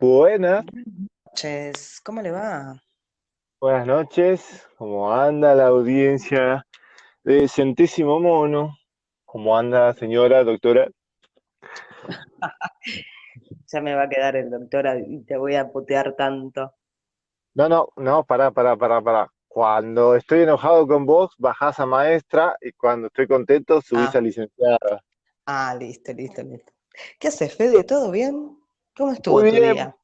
Buenas, Noches, ¿cómo le va? buenas noches. ¿Cómo anda la audiencia de Centésimo Mono? ¿Cómo anda, señora, doctora? Ya me va a quedar el doctor y te voy a putear tanto. No, no, no, pará. Cuando estoy enojado con vos, bajás a maestra y cuando estoy contento, subís a Ah, licenciada. listo. ¿Qué haces, Fede? ¿Todo bien? ¿Cómo estuvo Muy tu bien, día?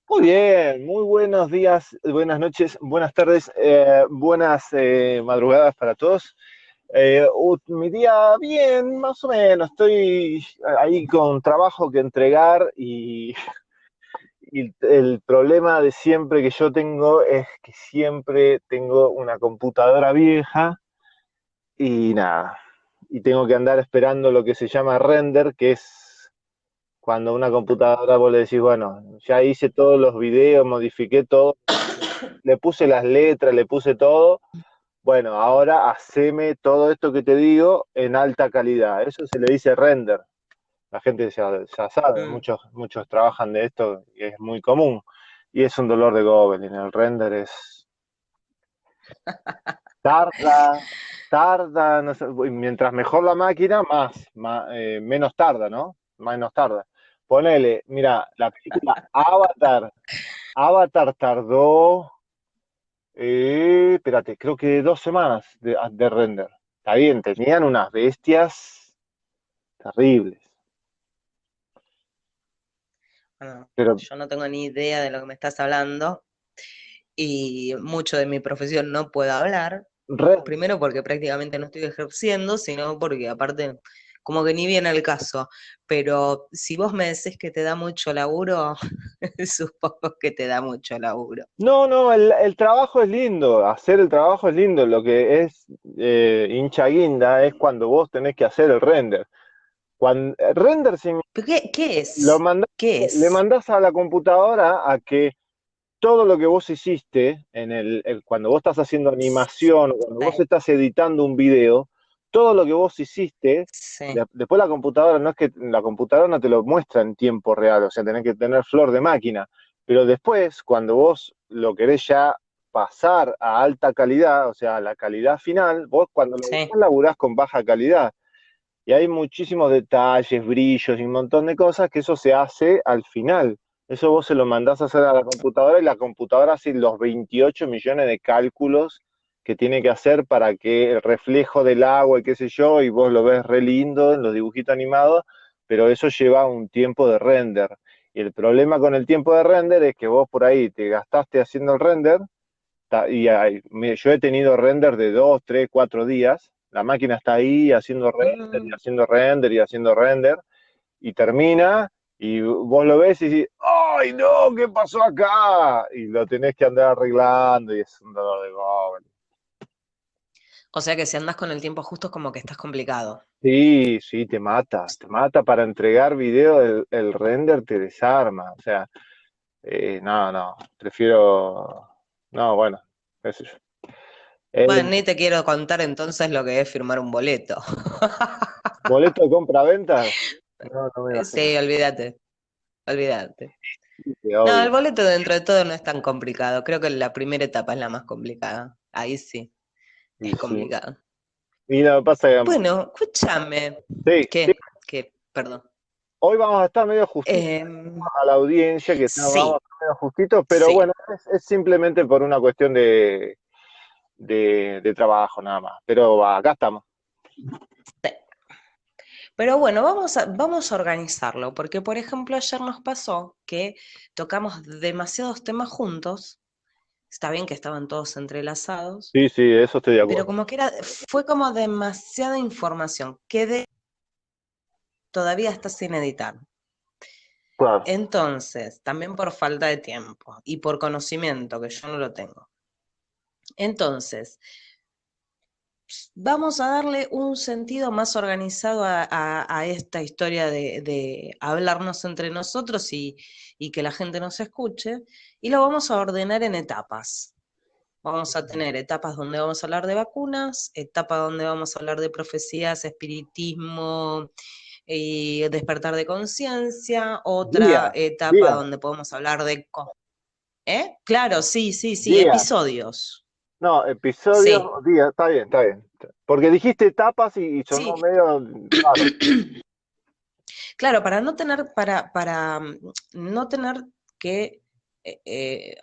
muy bien. Muy buenos días, buenas noches, buenas tardes, buenas madrugadas para todos. Mi día bien, más o menos. Estoy ahí con trabajo que entregar y el problema de siempre que yo tengo es que siempre tengo una computadora vieja y nada. Y tengo que andar esperando lo que se llama render, que es cuando una computadora vos le decís, bueno, ya hice todos los videos, modifiqué todo, le puse las letras, le puse todo. Bueno, ahora haceme todo esto que te digo en alta calidad. Eso se le dice render. La gente ya sabe, Mm. muchos trabajan de esto y es muy común. Y es un dolor de Goblin. El render es tarda, tarda, no sé, mientras mejor la máquina, menos tarda, ¿no? Menos tarda. Ponele, mira, la película Avatar tardó, espérate, creo que 2 semanas de render. Está bien, tenían unas bestias terribles, Bueno, pero yo no tengo ni idea de lo que me estás hablando y mucho de mi profesión no puedo hablar. Red, Primero porque prácticamente no estoy ejerciendo, sino porque aparte como que ni viene al caso. Pero si vos me decís que te da mucho laburo, supongo que te da mucho laburo. no, no, el trabajo es lindo, hacer el trabajo es lindo, lo que es hincha guinda es cuando vos tenés que hacer el render. Cuando, render ¿Pero qué lo es? mandás, ¿Qué le es? mandás a la computadora a que todo lo que vos hiciste, cuando vos estás haciendo animación o cuando vos Sí, estás editando un video, todo lo que vos hiciste, sí. después la computadora, no es que la computadora no te lo muestra en tiempo real, o sea, tenés que tener flor de máquina, pero después, cuando vos lo querés ya pasar a alta calidad, o sea, a la calidad final, vos cuando lo Sí. buscás laburás con baja calidad. Y hay muchísimos detalles, brillos y un montón de cosas que eso se hace al final. Eso vos se lo mandás a hacer a la computadora y la computadora hace los 28 millones de cálculos que tiene que hacer para que el reflejo del agua y qué sé yo, y vos lo ves re lindo en los dibujitos animados, pero eso lleva un tiempo de render. Y el problema con el tiempo de render es que vos por ahí te gastaste haciendo el render, yo he tenido render de 2, 3, 4 días. La máquina está ahí haciendo render y Mm. haciendo render y haciendo render y termina y vos lo ves y decís, ¡ay no! ¿Qué pasó acá? Y lo tenés que andar arreglando y es un dolor de goble. O sea que si andas con el tiempo justo es como que estás complicado. Sí, sí, te mata para entregar video, el render te desarma, o sea, no, no, prefiero, no, bueno, qué sé yo. Bueno, El ni te quiero contar entonces lo que es firmar un boleto. boleto de compra-venta, no, no me Sí, imagino. olvídate. Sí, No, el obvio. boleto dentro de todo no es tan complicado. Creo que la primera etapa es la más complicada. Ahí sí, Y es sí. complicado. Y lo que pasa es que, Bueno, escúchame. sí, sí, ¿Qué? ¿Qué? Perdón. hoy vamos a estar medio justitos Em, a la audiencia, que vamos a sí, estar medio justitos, pero sí. bueno, es simplemente por una cuestión de trabajo nada más. Pero acá estamos. Sí. Pero bueno, vamos a organizarlo, porque por ejemplo ayer nos pasó que tocamos demasiados temas juntos. Está bien que estaban todos entrelazados, Sí, sí, eso estoy de pero acuerdo. como que fue como demasiada información que todavía está sin editar. Claro. Entonces, también por falta de tiempo y por conocimiento, que yo no lo tengo. Entonces, vamos a darle un sentido más organizado a esta historia de hablarnos entre nosotros y que la gente nos escuche, y lo vamos a ordenar en etapas. Vamos a tener etapas donde vamos a hablar de vacunas, etapas donde vamos a hablar de profecías, espiritismo, y despertar de conciencia, Día, otra etapa día, donde podemos hablar de... ¿Eh? Claro, sí, sí, sí, día. episodios. No, episodios, Sí, día, está bien, está bien. Porque dijiste etapas y sonó sí. medio raro. Claro, para no tener, para no tener que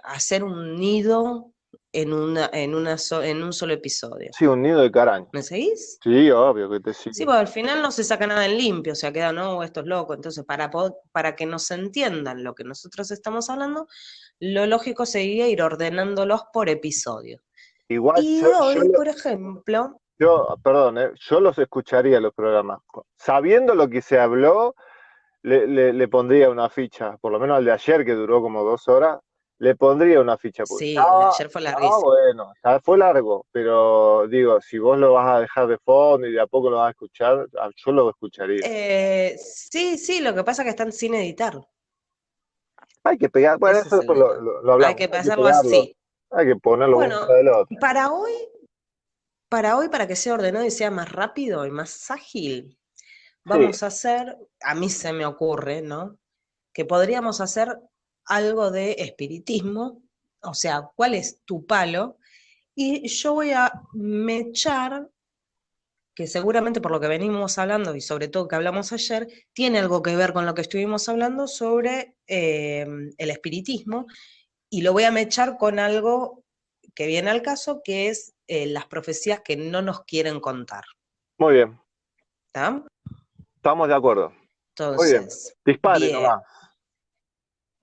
hacer un nido en un solo episodio. Sí, un nido de carancho. ¿Me seguís? Sí, obvio que te Sí, sigo. porque al final no se saca nada en limpio, o sea, queda, no, esto es loco. Entonces, para que nos entiendan lo que nosotros estamos hablando, lo lógico sería ir ordenándolos por episodio. Igual Y hoy, por ejemplo, perdón, yo los escucharía los programas. Sabiendo lo que se habló, le pondría una ficha, por lo menos al de ayer que duró como 2 horas, le pondría una ficha, porque sí, el de ayer fue estaba larguísimo. bueno, fue largo, pero digo, si vos lo vas a dejar de fondo y de a poco lo vas a escuchar, yo lo escucharía. Sí, sí, lo que pasa es que están sin editar. Hay que pegar, bueno, Ese eso es el después tema. lo Hay hablamos, que hay que pasarlo pegarlo, así. hay que ponerlo uno Bueno, del otro. para hoy, para que sea ordenado y sea más rápido y más ágil, Sí, vamos a hacer, a mí se me ocurre, ¿no? Que podríamos hacer algo de espiritismo, o sea, ¿cuál es tu palo? Y yo voy a mechar, que seguramente por lo que venimos hablando y sobre todo que hablamos ayer, tiene algo que ver con lo que estuvimos hablando sobre el espiritismo, y lo voy a mechar con algo que viene al caso, que es las profecías que no nos quieren contar. muy bien, ¿Está? estamos de acuerdo. Muy bien, Entonces, dispare bien, nomás.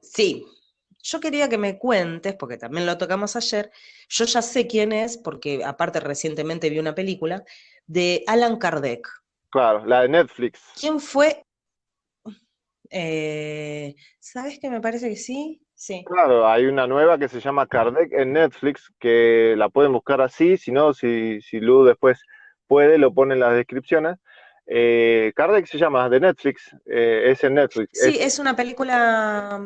sí, yo quería que me cuentes, porque también lo tocamos ayer, yo ya sé quién es, porque aparte recientemente vi una película, de Alan Kardec. Claro, la de Netflix. ¿Quién fue? ¿Sabes que me parece que sí? Sí. Claro, hay una nueva que se llama Kardec en Netflix, que la pueden buscar así, si no, si Lu después puede, lo pone en las descripciones. Kardec se llama de Netflix, es en Netflix. Sí, es una película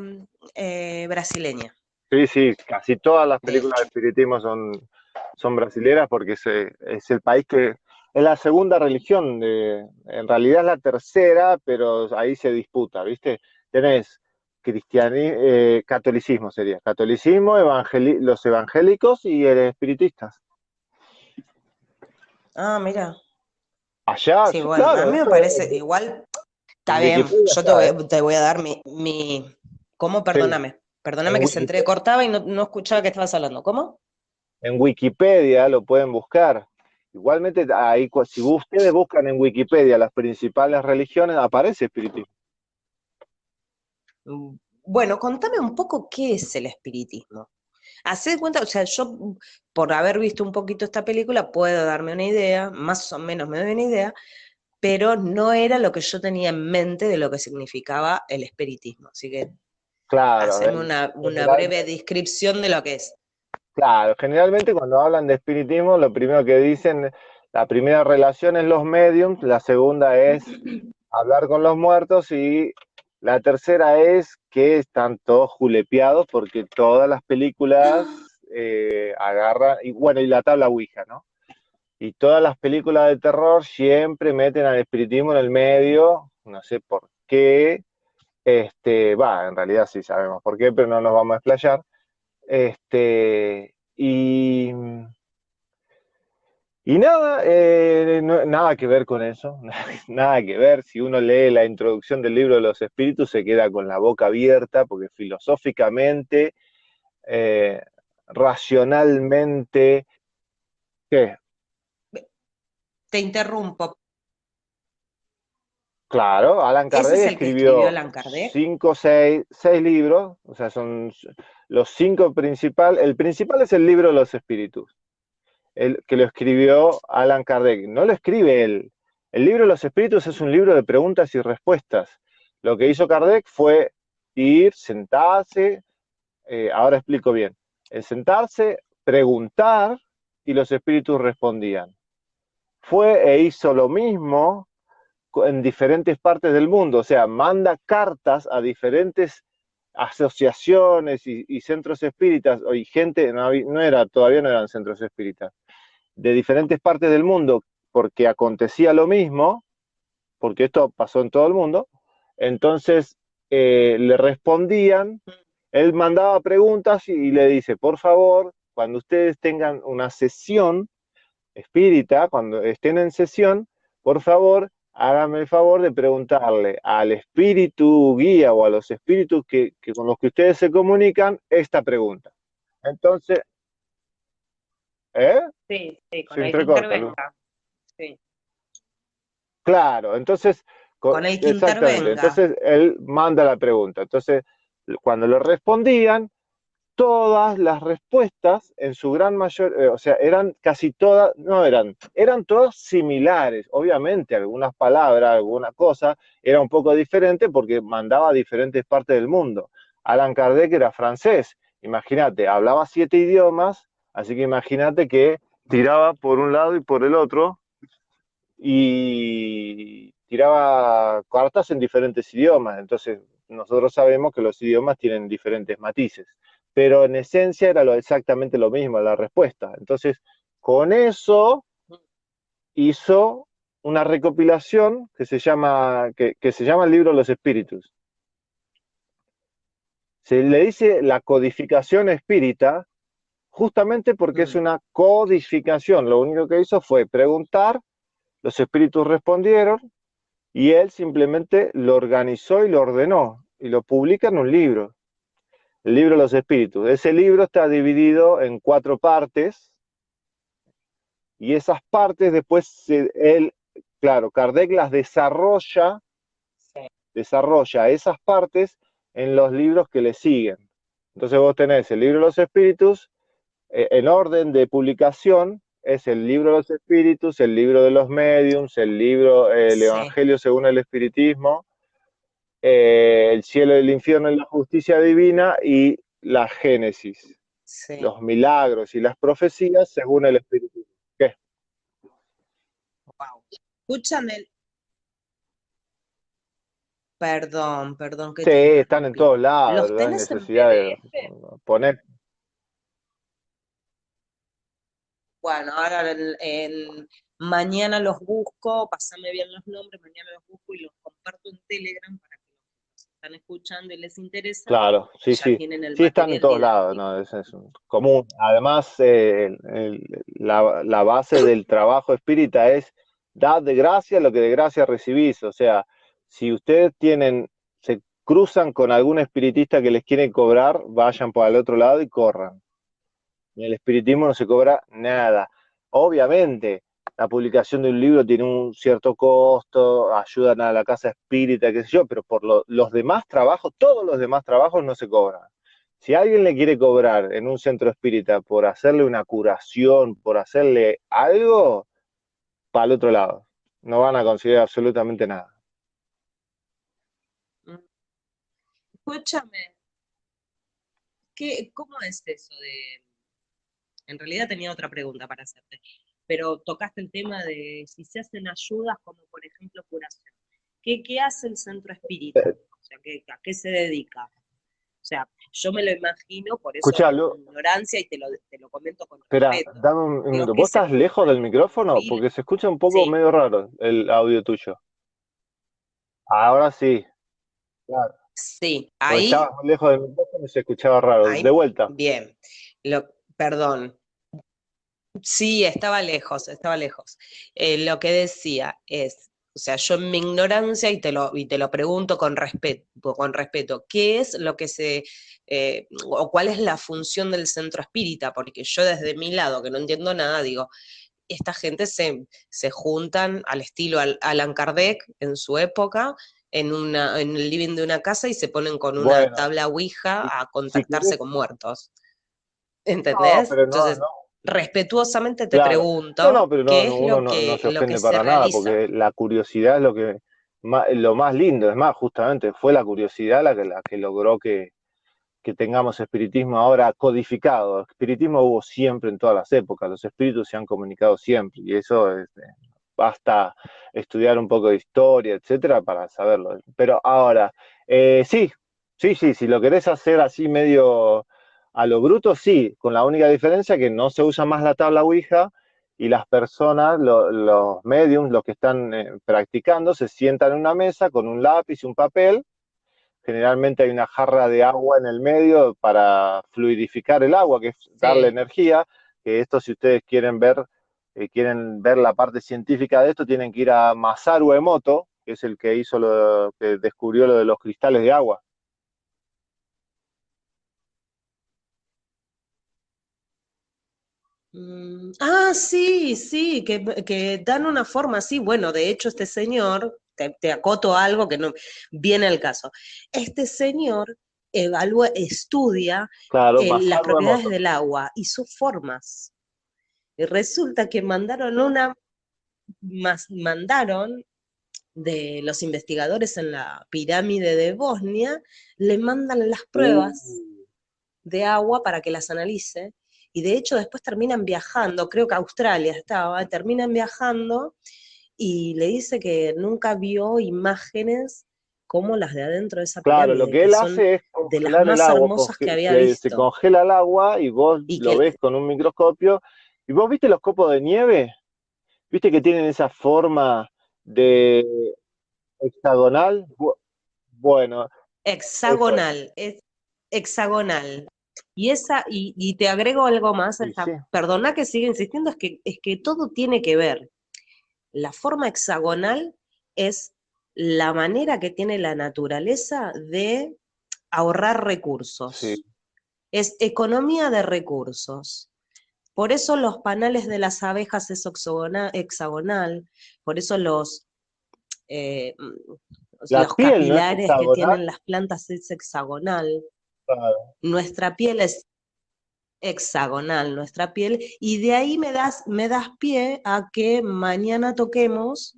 brasileña, Sí, sí, casi todas las de películas de hecho. espiritismo son brasileras porque es el país que es la segunda religión, en realidad es la tercera, pero ahí se disputa, ¿viste? Tenés catolicismo sería, catolicismo, los evangélicos y espiritistas. Ah, mira. Allá, Sí, sí, bueno, a claro, mí me parece igual, en está bien, Wikipedia yo está, ¿eh? te voy a dar ¿cómo? Sí, Perdóname. Perdóname en que se Wikipedia, entrecortaba y no escuchaba que estabas hablando. ¿Cómo? en Wikipedia lo pueden buscar. Igualmente, ahí, si ustedes buscan en Wikipedia las principales religiones, aparece espiritismo. Bueno, contame un poco qué es el espiritismo. Hacé de cuenta, o sea, yo por haber visto un poquito esta película puedo darme una idea, más o menos me doy una idea, pero no era lo que yo tenía en mente de lo que significaba el espiritismo. Así que Claro, haceme una general- breve descripción de lo que es. claro, generalmente cuando hablan de espiritismo, lo primero que dicen, la primera relación es los mediums, la segunda es hablar con los muertos y la tercera es que están todos julepeados porque todas las películas agarran, y bueno, y la tabla Ouija, ¿no? Y todas las películas de terror siempre meten al espiritismo en el medio, no sé por qué, en realidad sí sabemos por qué, pero no nos vamos a explayar. Este, y nada, nada que ver con eso, nada que ver. Si uno lee la introducción del libro de los espíritus, se queda con la boca abierta, porque filosóficamente, eh, racionalmente, ¿qué? Te interrumpo. Claro, Alan ¿Ese Kardec es el que escribió escribió Allan Kardec? cinco, seis libros, o sea, son los cinco principales. El principal es el libro de los espíritus, el que lo escribió Alan Kardec. No lo escribe él. El libro de los espíritus es un libro de preguntas y respuestas. Lo que hizo Kardec fue ir, sentarse, ahora explico bien, el sentarse, preguntar y los espíritus respondían. Fue e hizo lo mismo en diferentes partes del mundo, o sea, manda cartas a diferentes asociaciones y centros espíritas, y gente, todavía no eran centros espíritas, de diferentes partes del mundo, porque acontecía lo mismo, porque esto pasó en todo el mundo. Entonces le respondían, él mandaba preguntas y le dice, por favor, cuando ustedes tengan una sesión espírita, cuando estén en sesión, por favor, háganme el favor de preguntarle al espíritu guía o a los espíritus que con los que ustedes se comunican esta pregunta. Entonces, ¿eh? Sí, sí, Se con el que entrecorta, Lu. intervenga. Sí. Claro, entonces, Con el que exactamente, intervenga. entonces él manda la pregunta. Entonces, cuando le respondían, todas las respuestas, en su gran mayor, o sea, eran casi todas, no eran todas similares. Obviamente, algunas palabras, alguna cosa, era un poco diferente porque mandaba a diferentes partes del mundo. Alan Kardec era francés, imagínate, hablaba 7 idiomas, así que imagínate que tiraba por un lado y por el otro, y tiraba cartas en diferentes idiomas. Entonces, nosotros sabemos que los idiomas tienen diferentes matices, pero en esencia era exactamente lo mismo la respuesta. Entonces, con eso hizo una recopilación que se llama el libro de los espíritus. Se le dice la codificación espírita justamente porque es una codificación. Lo único que hizo fue preguntar, los espíritus respondieron, y él simplemente lo organizó y lo ordenó y lo publica en un libro, el libro de los espíritus. Ese libro está dividido en 4 partes y esas partes después él, claro, Kardec las desarrolla esas partes en los libros que le siguen. Entonces vos tenés el libro de los espíritus en orden de publicación. Es el libro de los espíritus, el libro de los médiums, el libro, el Sí, Evangelio según el espiritismo, el cielo y el infierno y la justicia divina, y la Génesis, sí. los milagros y las profecías según el Espíritu. ¿Qué? Wow. Escúchame, perdón que Sí, te están en interrumpí. todos lados, ¿Los no hay tenés en necesidad de PDF? poner. Bueno, ahora mañana los busco, pasame bien los nombres, mañana los busco y los comparto en Telegram para que los que están escuchando y les interesa, Claro, sí, ya sí. tienen el Sí, están en material todos lados, didáctico. ¿no? Es un común. Además, la base del trabajo espírita es dar de gracia lo que de gracia recibís. O sea, si ustedes se cruzan con algún espiritista que les quiere cobrar, vayan por el otro lado y corran. En el espiritismo no se cobra nada. Obviamente, la publicación de un libro tiene un cierto costo, ayudan a la casa espírita, qué sé yo, pero por los demás trabajos, todos los demás trabajos no se cobran. Si alguien le quiere cobrar en un centro espírita por hacerle una curación, por hacerle algo, para el otro lado. No van a conseguir absolutamente nada. Mm. Escúchame, ¿cómo es eso de...? En realidad tenía otra pregunta para hacerte, pero tocaste el tema de si se hacen ayudas como por ejemplo curación. ¿Qué hace el centro espírita? O sea, ¿a qué se dedica? O sea, yo me lo imagino, por eso Escuchá, mi ignorancia, y te lo comento con espera, respeto. dame un Digo, minuto. ¿qué ¿Vos se estás lejos del micrófono? pide? Porque se escucha un poco Sí, medio raro el audio tuyo. Ahora sí. Claro. sí, Porque ahí, estabas muy lejos del micrófono y se escuchaba raro. De ahí, vuelta. bien. Perdón, sí, estaba lejos, estaba lejos. Lo que decía es, o sea, yo en mi ignorancia, y te lo pregunto con respeto, ¿qué es lo que o cuál es la función del centro espírita? Porque yo desde mi lado, que no entiendo nada, digo, esta gente se juntan al estilo Allan Kardec en su época, en el living de una casa y se ponen con una Bueno, tabla Ouija a si contactarse querés. con muertos. No, ¿Entendés? pero no, Entonces, no. respetuosamente te Claro. No, pregunto no, pero qué no, es uno lo no que, se lo que ofende se para nada, realiza. porque la curiosidad es lo más lindo. Es más, justamente fue la curiosidad la que logró que tengamos espiritismo ahora codificado. Espiritismo hubo siempre en todas las épocas, los espíritus se han comunicado siempre, y eso basta estudiar un poco de historia, etcétera, para saberlo. Pero ahora, sí, sí, sí, si lo querés hacer así medio a lo bruto, sí, con la única diferencia que no se usa más la tabla Ouija y las personas, los mediums, los que están practicando, se sientan en una mesa con un lápiz y un papel. Generalmente hay una jarra de agua en el medio para fluidificar el agua, que es darle Sí. energía, que esto si ustedes quieren ver la parte científica de esto, tienen que ir a Masaru Emoto, que es el que que descubrió lo de los cristales de agua. Sí, sí, que dan una forma así. Bueno, de hecho, este señor, te acoto algo que no viene al caso. Este señor evalúa, estudia Claro, las Masaru propiedades Emoto. del agua y sus formas. Y resulta que mandaron de los investigadores en la pirámide de Bosnia, le mandan las Uh, pruebas de agua para que las analice. Y de hecho después terminan viajando, creo que Australia estaba, terminan viajando y le dice que nunca vio imágenes como las de adentro de esa claro, lo pirámide, que que él son hace es de las congelar el más agua, hermosas que había se visto. congela el agua y vos Y lo que, ves con un microscopio. ¿Y vos viste los copos de nieve? ¿Viste que tienen esa forma de hexagonal? Bueno, eso es. es hexagonal. Y te agrego algo más, Y sí, perdona que siga insistiendo, es que todo tiene que ver. La forma hexagonal es la manera que tiene la naturaleza de ahorrar sí. recursos. Es economía de recursos. Por eso los panales de las abejas es hexagonal, por eso eh, La los piel no es capilares que hexagonal. tienen las plantas es hexagonal. Claro. Nuestra piel es hexagonal, nuestra piel, y de ahí me das pie a que mañana toquemos,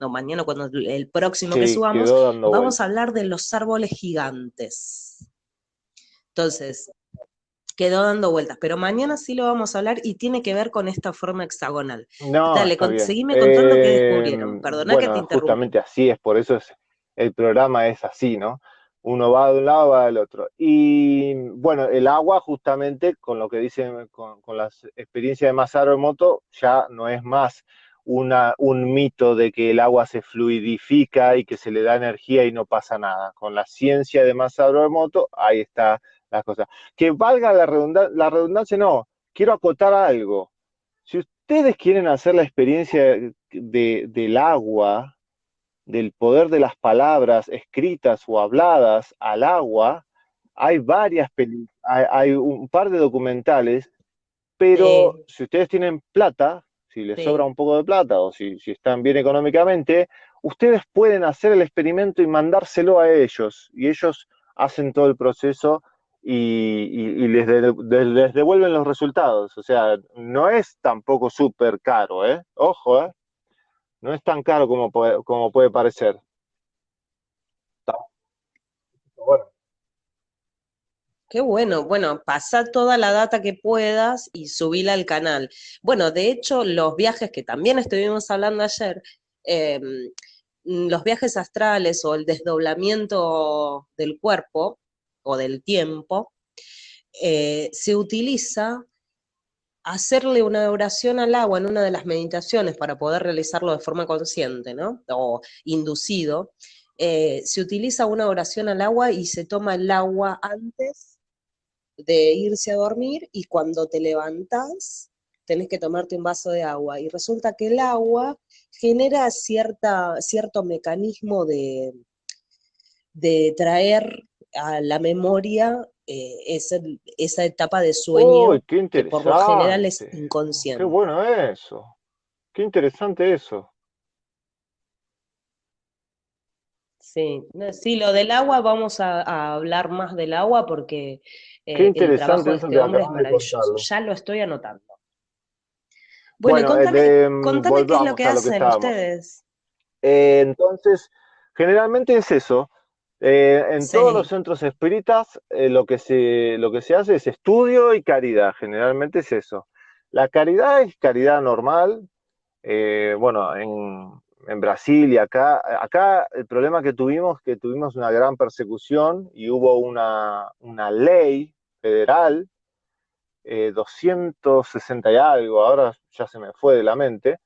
no, mañana cuando el próximo que Sí, subamos, quedó dando vamos a vueltas. hablar de los árboles gigantes. Entonces, quedó dando vueltas, pero mañana sí lo vamos a hablar y tiene que ver con esta forma hexagonal. No, Dale, está bien. seguime contando qué descubrieron. Perdona que te Bueno, interrumpí. justamente así es, por eso el programa es así, ¿no? Uno va de un lado, va del otro. Y bueno, el agua, justamente, con lo que dicen, con las experiencias de Masaru Emoto, ya no es más un mito de que el agua se fluidifica y que se le da energía y no pasa nada. Con la ciencia de Masaru Emoto, ahí está la cosa. Que valga la redundancia, no, quiero acotar algo. Si ustedes quieren hacer la experiencia del agua, del poder de las palabras escritas o habladas al agua, hay varias películas, hay un par de documentales, pero Sí, si ustedes tienen plata, si les sobra sí. un poco de plata o si están bien económicamente, ustedes pueden hacer el experimento y mandárselo a ellos, y ellos hacen todo el proceso y les devuelven los resultados. O sea, no es tampoco súper caro, ¿eh? Ojo, ¿eh? No es tan caro como puede parecer. Está bueno. Qué bueno, bueno, pasa toda la data que puedas y subila al canal. Bueno, de hecho, los viajes que también estuvimos hablando ayer, eh, los viajes astrales o el desdoblamiento del cuerpo o del tiempo, se utiliza hacerle una oración al agua en una de las meditaciones para poder realizarlo de forma consciente, ¿no? O inducido. Se utiliza una oración al agua y se toma el agua antes de irse a dormir y cuando te levantás tenés que tomarte un vaso de agua. Y resulta que el agua genera cierto mecanismo de traer a la memoria esa etapa de ¡Uy, sueño qué que por lo general es interesante! ¡Qué inconsciente. bueno eso! ¡Qué interesante eso! Sí, no, sí, lo del agua, vamos a hablar más del agua porque ¡Qué el trabajo interesante de eso este que hombre es acabas de maravilloso. contarlo! Ya lo estoy anotando. Bueno, y Bueno, contame qué es lo volvamos que a lo que hacen estábamos. ustedes. Entonces, generalmente es eso. En todos los Sí, centros espíritas lo que se hace es estudio y caridad. Generalmente es eso. La caridad es caridad normal. Bueno, en Brasil y acá el problema que tuvimos una gran persecución y hubo una ley federal 260 y algo, ahora ya se me fue de la mente,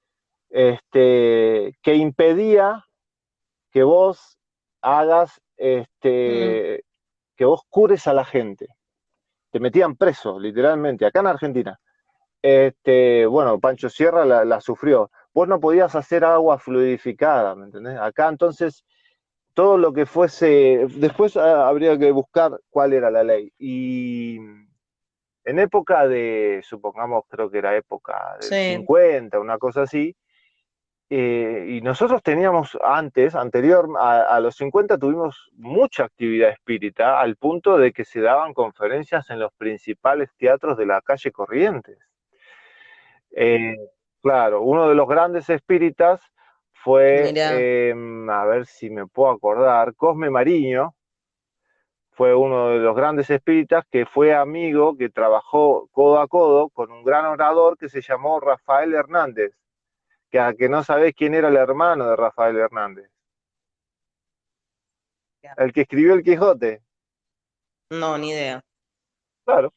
que impedía que vos hagas, Mm, que vos cures a la gente. Te metían preso, literalmente, acá en Argentina. Bueno, Pancho Sierra la sufrió. Vos no podías hacer agua fluidificada, ¿me entendés? Acá entonces, todo lo que fuese, después habría que buscar cuál era la ley. Y en época de, supongamos, creo que era época del sí, 50, una cosa así, y nosotros teníamos antes, anterior a los 50, tuvimos mucha actividad espírita, al punto de que se daban conferencias en los principales teatros de la calle Corrientes. Eh, claro, uno de los grandes espíritas fue, mira, a ver si me puedo acordar, Cosme Mariño, fue uno de los grandes espíritas que fue amigo, que trabajó codo a codo con un gran orador que se llamó Rafael Hernández, que a que no sabés quién era el hermano de Rafael Hernández, el que escribió el Quijote. no, ni idea. Claro,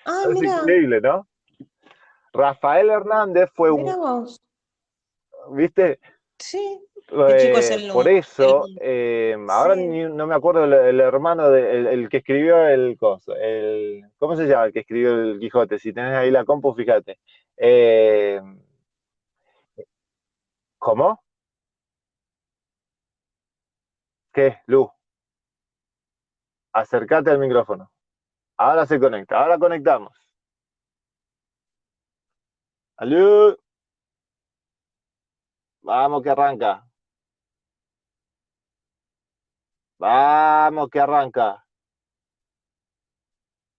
Ah, es increíble, ¿no? Rafael Hernández fue un, mira vos. ¿viste? Sí, qué chico es Por el eso, mundo. ahora Sí, no me acuerdo el hermano, el que escribió el coso, ¿cómo se llama el que escribió el Quijote? Si tenés ahí la compu, fíjate. Eh, ¿Cómo? ¿Qué? Lu, acércate al micrófono. Ahora se conecta, ahora conectamos. ¡Aló! Vamos que arranca. Vamos que arranca.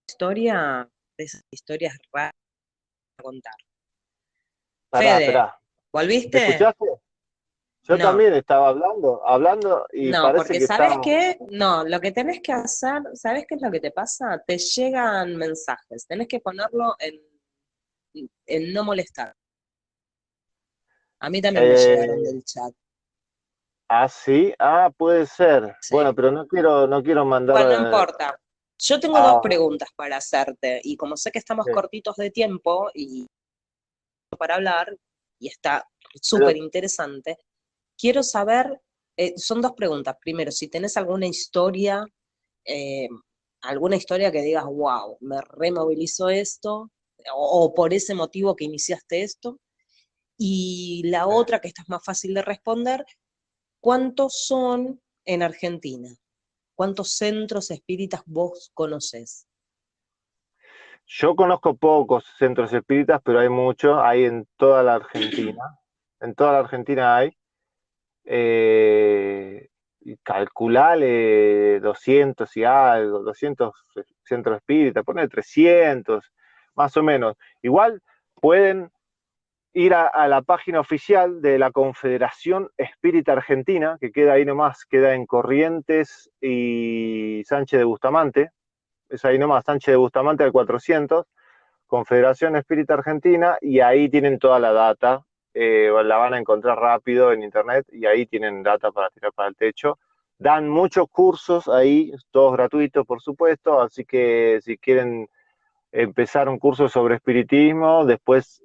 historia, de esas historias raras a contar. Pará, Fede, esperá. ¿Me ¿volviste? escuchaste? Yo No, también estaba hablando y no, parece porque que ¿sabes estaba. qué? No, lo que tenés que hacer, ¿sabes qué es lo que te pasa? Te llegan mensajes, tenés que ponerlo en no molestar. A mí también me llegaron eh, del chat. Sí, puede ser. Bueno, Sí. pero no quiero mandar. Bueno, no importa. Yo tengo dos Ah, preguntas para hacerte y como sé que estamos sí. cortitos de tiempo y para hablar y está Pero súper interesante, quiero saber, son dos preguntas. Primero, si tenés eh, alguna historia que digas, wow, me removilizó esto, o por ese motivo que iniciaste esto. Y la otra, que esta es más fácil de responder, ¿cuántos son en Argentina? ¿Cuántos centros espíritas vos conocés? yo conozco pocos centros espíritas, pero hay muchos, hay en toda la Argentina. En toda la Argentina hay. Y calculale 200 y algo, 200 centros espíritas, poner 300, más o menos. Igual pueden ir a la página oficial de la Confederación Espírita Argentina, que queda ahí nomás, queda en Corrientes y Sánchez de Bustamante, es ahí nomás, Sánchez de Bustamante al 400, Confederación Espírita Argentina, y ahí tienen toda la data, la van a encontrar rápido en internet, y ahí tienen data para tirar para el techo. Dan muchos cursos ahí, todos gratuitos, por supuesto, así que si quieren empezar un curso sobre espiritismo, después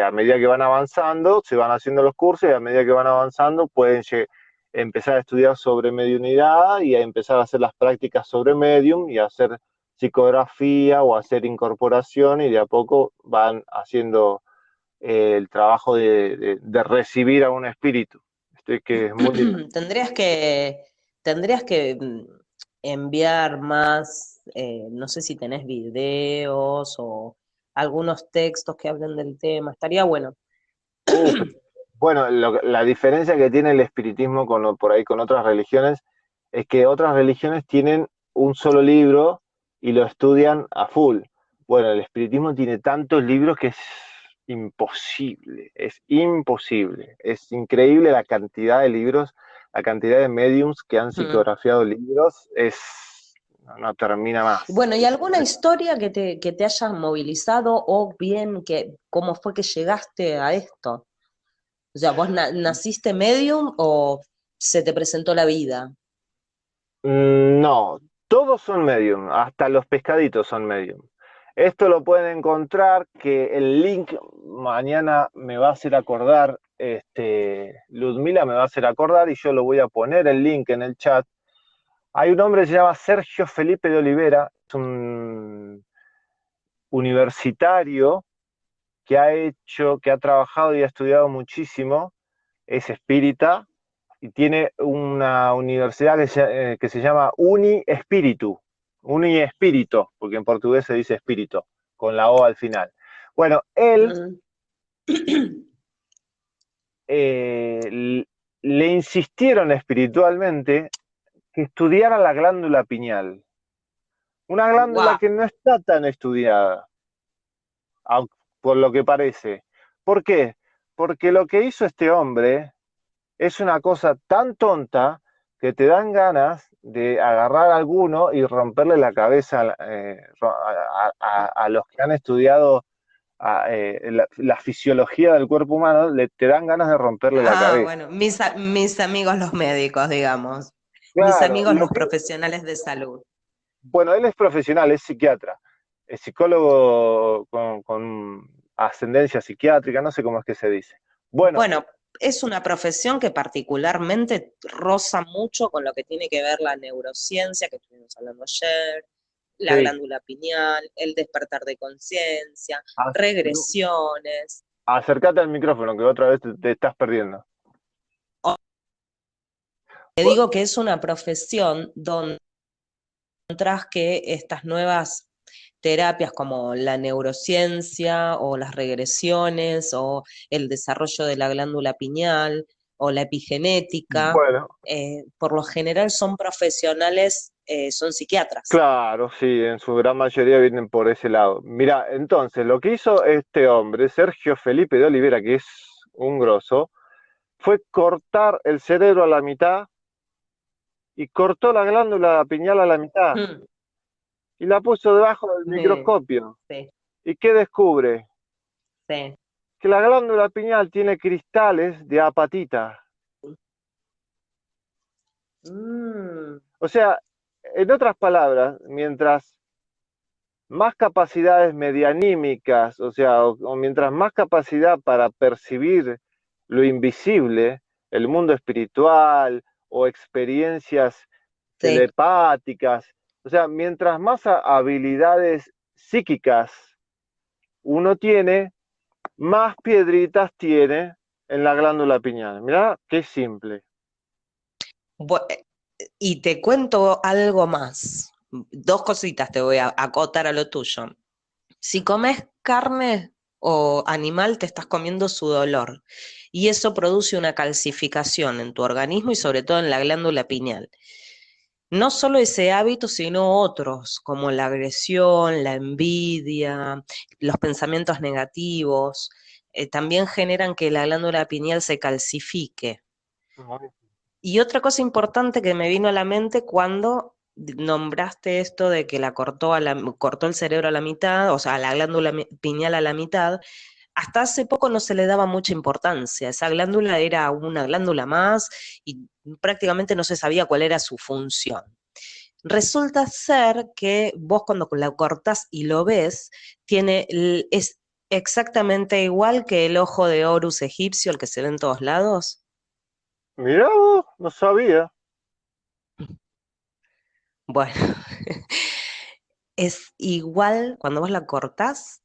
a medida que van avanzando, se van haciendo los cursos y a medida que van avanzando pueden empezar a estudiar sobre mediunidad y a empezar a hacer las prácticas sobre medium y a hacer psicografía o hacer incorporación y de a poco van haciendo el trabajo de recibir a un espíritu. Esto es que es muy lindo. Tendrías que enviar más, no sé si tenés videos o algunos textos que hablen del tema, estaría bueno. Uf, bueno, la diferencia que tiene el espiritismo por ahí con otras religiones es que otras religiones tienen un solo libro y lo estudian a full. Bueno, el espiritismo tiene tantos libros que es imposible, es imposible. Es increíble la cantidad de libros, la cantidad de mediums que han Mm. psicografiado libros, no termina más. Bueno, ¿y alguna historia que te haya movilizado o bien que cómo fue que llegaste a esto? O sea, ¿vos naciste medium o se te presentó la vida? No, Todos son medium, hasta los pescaditos son medium. Esto lo pueden encontrar, que el link mañana me va a hacer acordar, Ludmila me va a hacer acordar y yo lo voy a poner el link en el chat. Hay un hombre que se llama Sergio Felipe de Olivera, es un universitario que ha trabajado y ha estudiado muchísimo, es espírita y tiene una universidad que se llama Uni Espíritu, Uni Espírito, porque en portugués se dice espíritu, con la O al final. Bueno, él le insistieron espiritualmente que estudiara la glándula pineal, una glándula Wow. que no está tan estudiada, por lo que parece. ¿Por qué? Porque lo que hizo este hombre es una cosa tan tonta que te dan ganas de agarrar a alguno y romperle la cabeza a los que han estudiado la fisiología del cuerpo humano, te dan ganas de romperle la Ah, cabeza. bueno, mis amigos los médicos, digamos, mis Claro, amigos los profesionales de salud. bueno, él es profesional, es psiquiatra, es psicólogo con ascendencia psiquiátrica, no sé cómo es que se dice. Bueno, Bueno, es una profesión que particularmente roza mucho con lo que tiene que ver la neurociencia, que estuvimos hablando ayer, la sí, glándula pineal, el despertar de conciencia, regresiones. acércate al micrófono que otra vez te estás perdiendo. Te digo que es una profesión donde encontrás que estas nuevas terapias como la neurociencia o las regresiones o el desarrollo de la glándula pineal o la epigenética, Bueno, por lo general son profesionales, son psiquiatras. claro, sí, en su gran mayoría vienen por ese lado. Mira, entonces, lo que hizo este hombre, Sergio Felipe de Olivera, que es un grosso, fue cortar el cerebro a la mitad y cortó la glándula pineal a la mitad Mm, y la puso debajo del me- microscopio. sí, ¿Y qué descubre? sí. Que la glándula pineal tiene cristales de apatita. Mm, O sea, en otras palabras, mientras más capacidades medianímicas, o sea, o mientras más capacidad para percibir lo invisible, el mundo espiritual o experiencias sí. telepáticas, o sea, mientras más habilidades psíquicas uno tiene, más piedritas tiene en la glándula pineal. Mirá, qué simple. Bu- y te cuento algo más. Dos cositas te voy a acotar a lo tuyo. Si comes carne o animal, te estás comiendo su dolor. Y eso produce una calcificación en tu organismo y sobre todo en la glándula pineal. No solo ese hábito, sino otros, como la agresión, la envidia, los pensamientos negativos, también generan que la glándula pineal se calcifique. Y otra cosa importante que me vino a la mente cuando nombraste esto de que cortó el cerebro a la mitad, o sea, la glándula pineal a la mitad, hasta hace poco no se le daba mucha importancia. Esa glándula era una glándula más y prácticamente no se sabía cuál era su función. Resulta ser que vos cuando la cortás y lo ves, es exactamente igual que el ojo de Horus egipcio, el que se ve en todos lados. Mirá vos, no sabía. Bueno, es igual, cuando vos la cortás,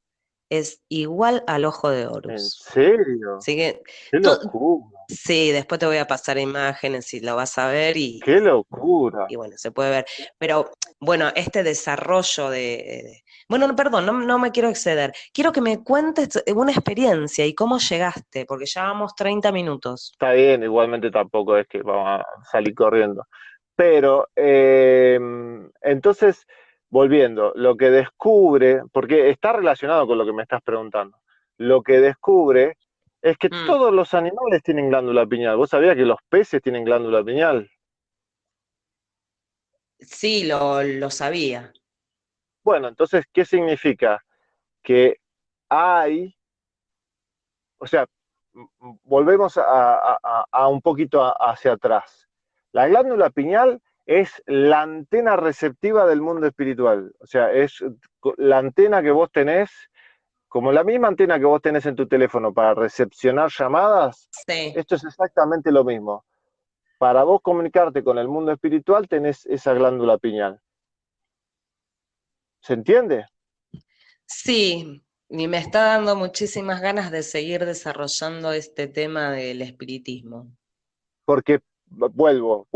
es igual al ojo de ¿En Horus. serio? Así que, ¡Qué locura! sí, después te voy a pasar imágenes y lo vas a ver ¡Qué locura! y bueno, se puede ver. Pero bueno, este desarrollo bueno, no, perdón, no me quiero exceder. Quiero que me cuentes una experiencia y cómo llegaste, porque ya vamos 30 minutos. Está bien, igualmente tampoco es que vamos a salir corriendo. Pero, entonces, volviendo, lo que descubre, porque está relacionado con lo que me estás preguntando, lo que descubre es que Mm, todos los animales tienen glándula pineal. ¿Vos sabías que los peces tienen glándula pineal? sí, lo sabía. Bueno, entonces, ¿qué significa? Que hay, o sea, volvemos a un poquito hacia atrás. La glándula pineal es la antena receptiva del mundo espiritual. O sea, es la antena que vos tenés, como la misma antena que vos tenés en tu teléfono para recepcionar llamadas, Sí, esto es exactamente lo mismo. Para vos comunicarte con el mundo espiritual tenés esa glándula pineal. ¿Se entiende? sí, y me está dando muchísimas ganas de seguir desarrollando este tema del espiritismo. Porque, vuelvo,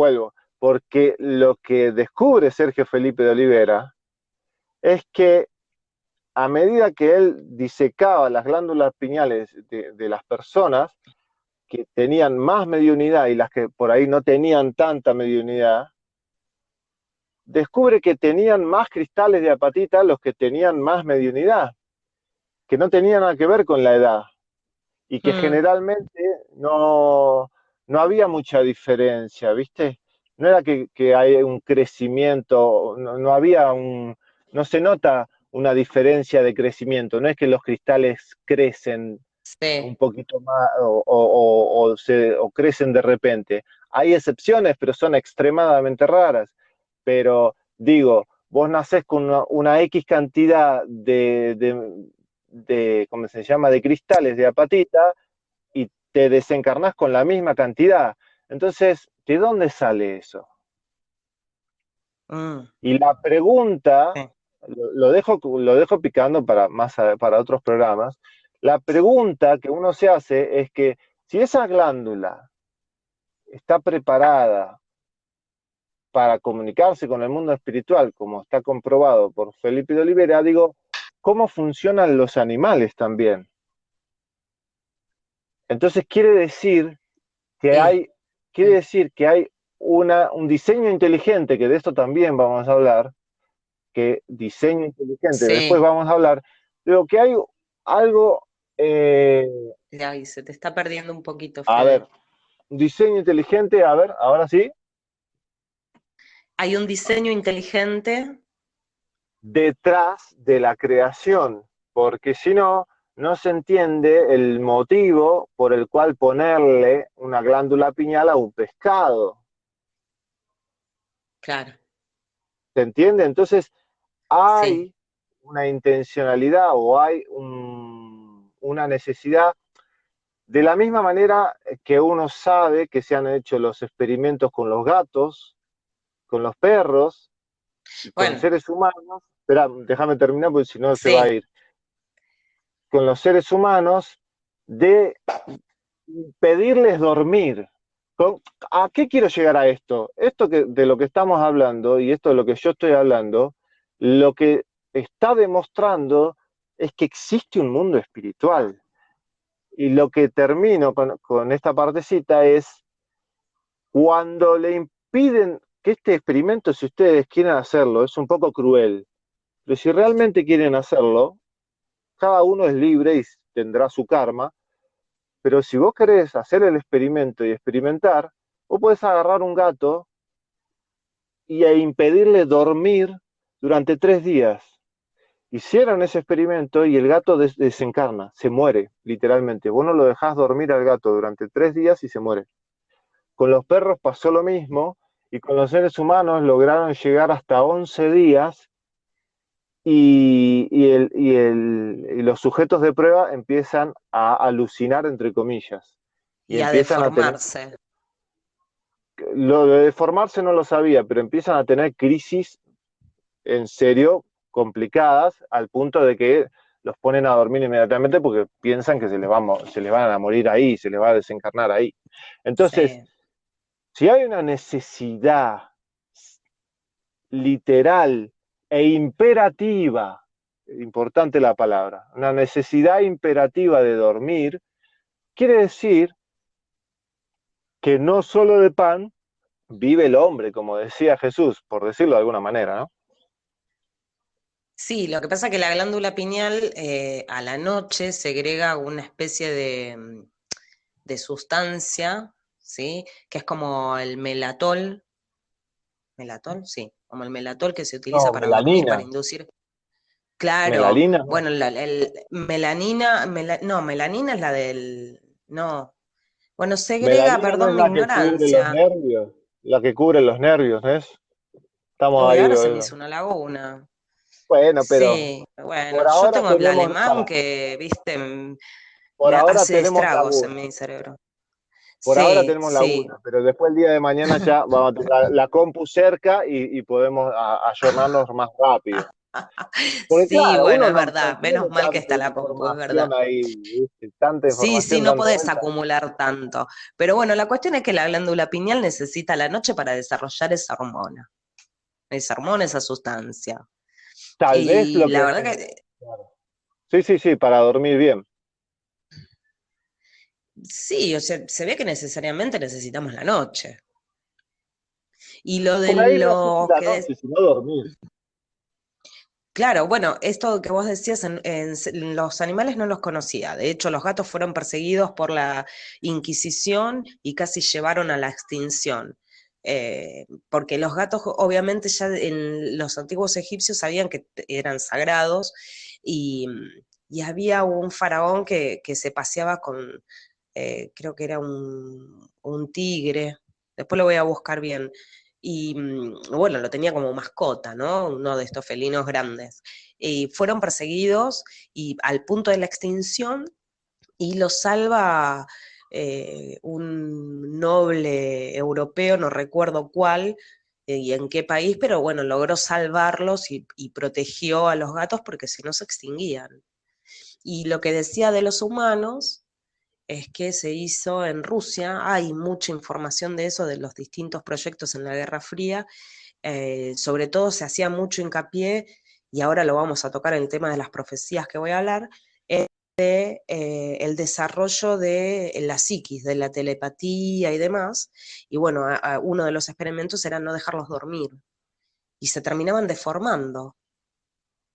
porque lo que descubre Sergio Felipe de Olivera es que a medida que él disecaba las glándulas pineales de las personas que tenían más mediunidad y las que por ahí no tenían tanta mediunidad, descubre que tenían más cristales de apatita los que tenían más mediunidad, que no tenían nada que ver con la edad y que Mm, generalmente no había mucha diferencia, ¿viste? No era que hay un crecimiento, no había no se nota una diferencia de crecimiento, no es que los cristales crecen un sí, poquito más o crecen de repente. Hay excepciones, pero son extremadamente raras. Pero digo, vos nacés con una X cantidad ¿cómo se llama?, de cristales de apatita y te desencarnás con la misma cantidad. Entonces, ¿de dónde sale eso? mm, Y la pregunta, sí. lo dejo picando para otros programas, la pregunta que uno se hace es que si esa glándula está preparada para comunicarse con el mundo espiritual, como está comprobado por Felipe de Olivera, digo, ¿cómo funcionan los animales también? Entonces que Y, hay, quiere decir que hay un diseño inteligente, que de esto también vamos a hablar, que diseño inteligente, después sí, vamos a hablar, digo que hay algo, eh, ya, se te está perdiendo un poquito, a ver, Fede. diseño inteligente, a ver, ahora sí, Hay un diseño inteligente. detrás de la creación, porque si no, no se entiende el motivo por el cual ponerle una glándula pineal a un pescado. Claro, ¿Se entiende? Entonces, sí. hay una intencionalidad o hay una necesidad, de la misma manera que uno sabe que se han hecho los experimentos con los gatos, con los perros y con Bueno, seres humanos. Espera, déjame terminar porque si no se va a sí. ir. Con los seres humanos de pedirles dormir. ¿A qué quiero llegar a esto? Esto de lo que estamos hablando y esto de lo que yo estoy hablando, lo que está demostrando es que existe un mundo espiritual. Y lo que termino con esta partecita es cuando le impiden que este experimento, si ustedes quieren hacerlo, es un poco cruel, pero si realmente quieren hacerlo, cada uno es libre y tendrá su karma. Pero si vos querés hacer el experimento y experimentar, vos podés agarrar un gato e impedirle dormir durante 3 días. Hicieron ese experimento y el gato desencarna, se muere, literalmente. Vos no lo dejás dormir al gato durante 3 días y se muere. Con los perros pasó lo mismo y con los seres humanos lograron llegar hasta 11 días y los sujetos de prueba empiezan a alucinar, entre comillas, y Y a empiezan a tener deformarse. lo de deformarse no lo sabía, pero empiezan a tener crisis en serio complicadas al punto de que los ponen a dormir inmediatamente porque piensan que se les van a morir ahí, se les va a desencarnar ahí. Entonces, Sí. si hay una necesidad literal e imperativa, importante la palabra, una necesidad imperativa de dormir, quiere decir que no solo de pan vive el hombre, como decía Jesús, por decirlo de alguna manera, ¿no? Sí, lo que pasa es que la glándula pineal a la noche segrega una especie de sustancia, ¿sí? Que es como el melatol. ¿Melatol? Sí, como el melatol que se utiliza No, para dormir, para melanina. inducir. Claro, Melalina, no. bueno, el melanina, no, melanina es la del, no. Bueno, segrega, Melanina no es perdón mi la que cubre los ignorancia. nervios, la que cubre los nervios, ¿ves? Estamos Uy, ahí. ahora se me hizo una laguna. Bueno, pero Sí, bueno, por yo ahora tengo el tenemos, alemán para, que, viste, por me ahora hace tenemos estragos en laguna. mi cerebro. Por ahora Sí, tenemos sí. laguna, pero después el día de mañana ya vamos a tener la compu cerca y podemos ayornarnos más rápido. Porque Sí, claro, bueno, uno es no verdad. tiene Menos mal que tanta está la compu, es verdad. información ahí, ¿viste? Tanta Sí, sí, información no dando podés vueltas. acumular tanto. Pero bueno, la cuestión es que la glándula pineal necesita la noche para desarrollar esa hormona, esa sustancia. Tal vez Y lo la que... verdad que Claro. Sí, sí, sí, para dormir bien. sí, o sea, se ve que necesariamente necesitamos la noche. Y lo de Por ahí no sé si lo la que noche, sino dormir. claro, bueno, esto que vos decías en los animales no los conocía. De hecho, los gatos fueron perseguidos por la Inquisición y casi llevaron a la extinción. Porque los gatos, obviamente, ya en los antiguos egipcios sabían que eran sagrados y, y había un faraón que se paseaba con, creo que era un tigre, después lo voy a buscar bien, y bueno, lo tenía como mascota, ¿no? Uno de estos felinos grandes. Y fueron perseguidos y al punto de la extinción y los salva un noble europeo, no recuerdo cuál y en qué país, pero bueno, logró salvarlos y protegió a los gatos porque si no se extinguían. Y lo que decía de los humanos es que se hizo en Rusia, hay mucha información de eso, de los distintos proyectos en la Guerra Fría, sobre todo se hacía mucho hincapié, y ahora lo vamos a tocar en el tema de las profecías que voy a hablar, el desarrollo de la psiquis, de la telepatía y demás, y bueno, uno de los experimentos era no dejarlos dormir, y se terminaban deformando.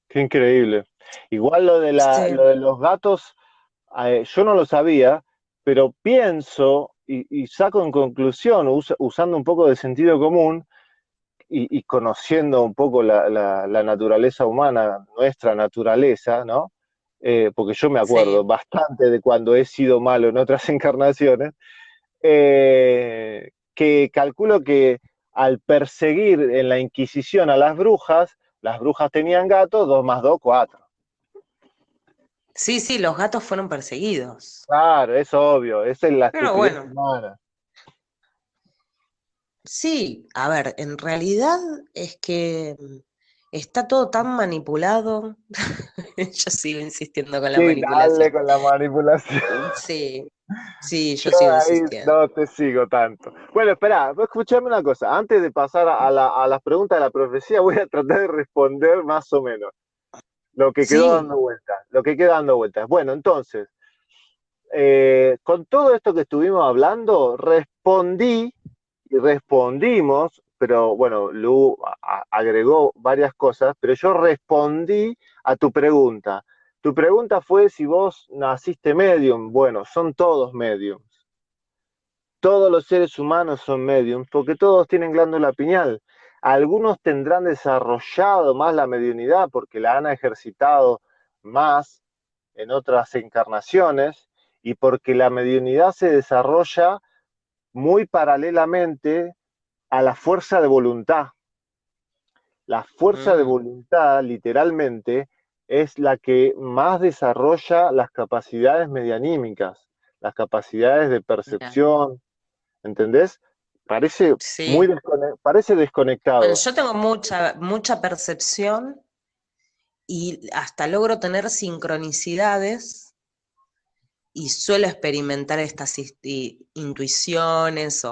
Qué increíble. Igual Sí, lo de los gatos, yo no lo sabía, pero pienso y saco en conclusión, usando un poco de sentido común y conociendo un poco la naturaleza humana, nuestra naturaleza, ¿no? Porque yo me acuerdo sí. bastante de cuando he sido malo en otras encarnaciones, que calculo que al perseguir en la Inquisición a las brujas tenían gatos, 2 más 2 4. Sí, sí, los gatos fueron perseguidos. Claro, es obvio, esa es la Pero estupidez bueno, humana. sí, a ver, en realidad es que está todo tan manipulado. Yo sigo insistiendo con la Sí, dale manipulación. con la manipulación. Sí, sí, yo Yo sigo ahí insistiendo. no te sigo tanto. Bueno, espera, escúchame una cosa. Antes de pasar a las preguntas de la profecía, voy a tratar de responder más o menos lo que quedó Sí, dando vueltas. Lo que queda dando vueltas. Bueno, entonces, con todo esto que estuvimos hablando, respondí y respondimos, pero bueno, Lu agregó varias cosas, pero yo respondí a tu pregunta. Tu pregunta fue si vos naciste medium. Bueno, son todos mediums. Todos los seres humanos son mediums porque todos tienen glándula pineal. Algunos tendrán desarrollado más la mediunidad porque la han ejercitado más en otras encarnaciones y porque la mediunidad se desarrolla muy paralelamente a la fuerza de voluntad. La fuerza de mm, voluntad, literalmente, es la que más desarrolla las capacidades medianímicas, las capacidades de mira, percepción, ¿entendés? Parece sí. parece Bueno, desconectado. yo tengo mucha percepción y hasta logro tener sincronicidades y suelo experimentar estas intuiciones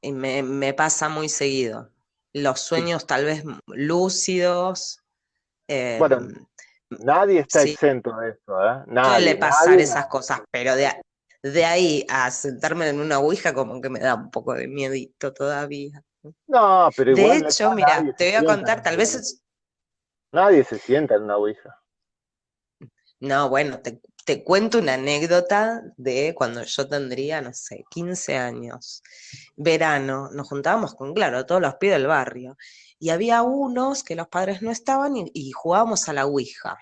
y me pasa muy seguido. Los sueños tal vez lúcidos, eh, Bueno, nadie está sí, exento de esto, ¿eh? suele Nadie, pasar nadie, esas nadie. cosas, pero de ahí a sentarme en una ouija como que me da un poco de miedito todavía. No, pero De igual hecho, acá mira, nadie se te voy a sienta en contar, una tal vez ouija. Nadie se sienta en una ouija. no, bueno, te cuento una anécdota de cuando yo tendría, no sé, 15 años. Verano, nos juntábamos con, claro, todos los pibes del barrio. Y había unos que los padres no estaban y jugábamos a la Ouija.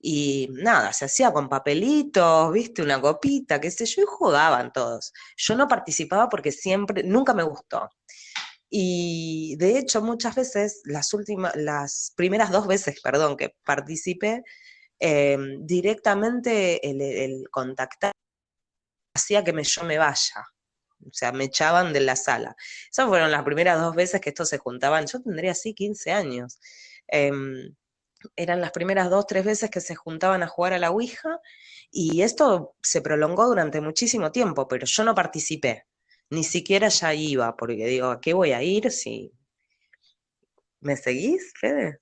Y nada, se hacía con papelitos, viste, una copita, qué sé yo, y jugaban todos. Yo no participaba porque siempre, nunca me gustó. Y de hecho, muchas veces, las primeras 2 veces, perdón, que participé, directamente el contactar hacía que yo me vaya. O sea, me echaban de la sala. Esas fueron las primeras 2 veces que estos se juntaban. Yo tendría así 15 años. Em, Eran las primeras 2, 3 veces que se juntaban a jugar a la Ouija y esto se prolongó durante muchísimo tiempo, pero yo no participé. Ni siquiera ya iba, porque digo, ¿a qué voy a ir si me seguís, Fede?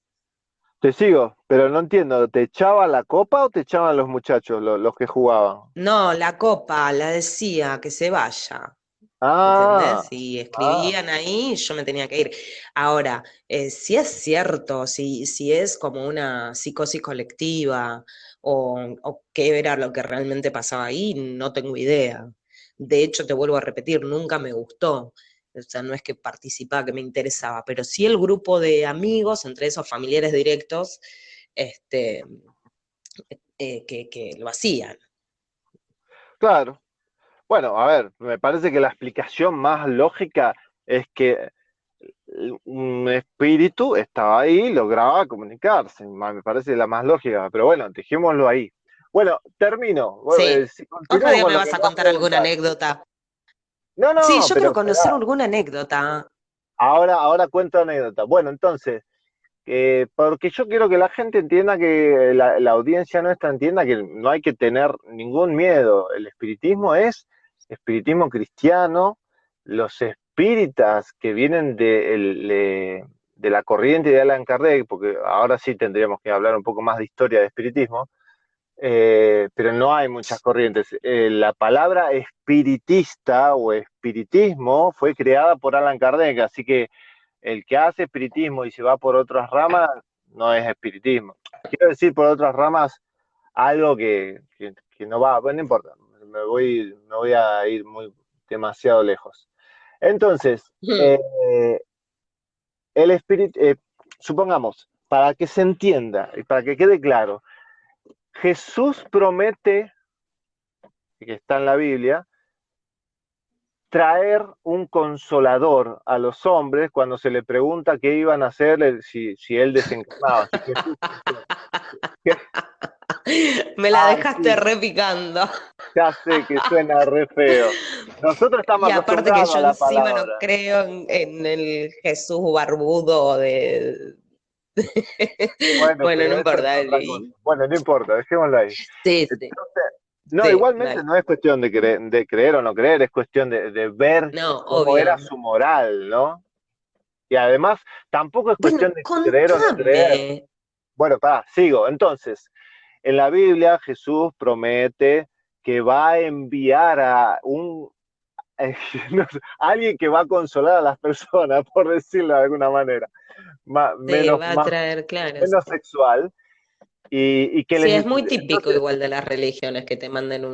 Te sigo, pero no entiendo, ¿te echaba la copa o te echaban los muchachos, los que jugaban? No, la copa la decía que se vaya. Ah, ¿Entendés? Y ah, escribían ahí, yo me tenía que ir. Ahora, si es cierto, si es como una psicosis colectiva o qué era lo que realmente pasaba ahí, no tengo idea. De hecho, te vuelvo a repetir, nunca me gustó. O sea, no es que participaba, que me interesaba, pero sí el grupo de amigos, entre esos familiares directos, este, que lo hacían. claro. Bueno, a ver, me parece que la explicación más lógica es que un espíritu estaba ahí y lograba comunicarse. Me parece la más lógica, pero bueno, dejémoslo ahí. Bueno, termino. Sí. Si Otro continúo día con me lo que vas a me vas contar alguna preguntando. anécdota. No, Sí, no, yo pero quiero esperá. conocer alguna anécdota. Ahora cuento anécdota. Bueno, entonces, porque yo quiero que la gente entienda que la audiencia nuestra entienda que no hay que tener ningún miedo. El espiritismo es espiritismo cristiano. Los espíritas que vienen de la corriente de Allan Kardec, porque ahora sí tendríamos que hablar un poco más de historia de espiritismo, pero no hay muchas corrientes. La palabra espiritista o espiritismo fue creada por Allan Kardec, así que el que hace espiritismo y se va por otras ramas no es espiritismo. Quiero decir por otras ramas algo que no va, bueno, no importa, me voy a ir demasiado lejos. Entonces, el espíritu, supongamos, para que se entienda y para que quede claro, Jesús promete, que está en la Biblia, traer un consolador a los hombres cuando se le pregunta qué iban a hacer si él desencarnaba. Si Jesús, que- Me la ay, dejaste sí, repicando. ya sé que suena re feo. Nosotros estamos Y aparte que acostumbrados yo a la encima no palabra. creo en el Jesús barbudo de... Bueno, Bueno, no pero eso es importa. otra cosa. Bueno, no importa, dejémoslo ahí. Sí, sí, Entonces, no, sí, igualmente dale. no es cuestión de creer o no creer, es cuestión de ver No, cómo era obvio. su moral, ¿no? Y además, tampoco es Bueno, cuestión de creer o no creer. contame. Bueno, sigo. Entonces, en la Biblia Jesús promete que va a enviar a no sé, alguien que va a consolar a las personas, por decirlo de alguna manera, más, Te menos, va a más, traer, claro, menos sí. sexual, y que Sí, les... es muy típico Entonces, igual de las religiones que te manden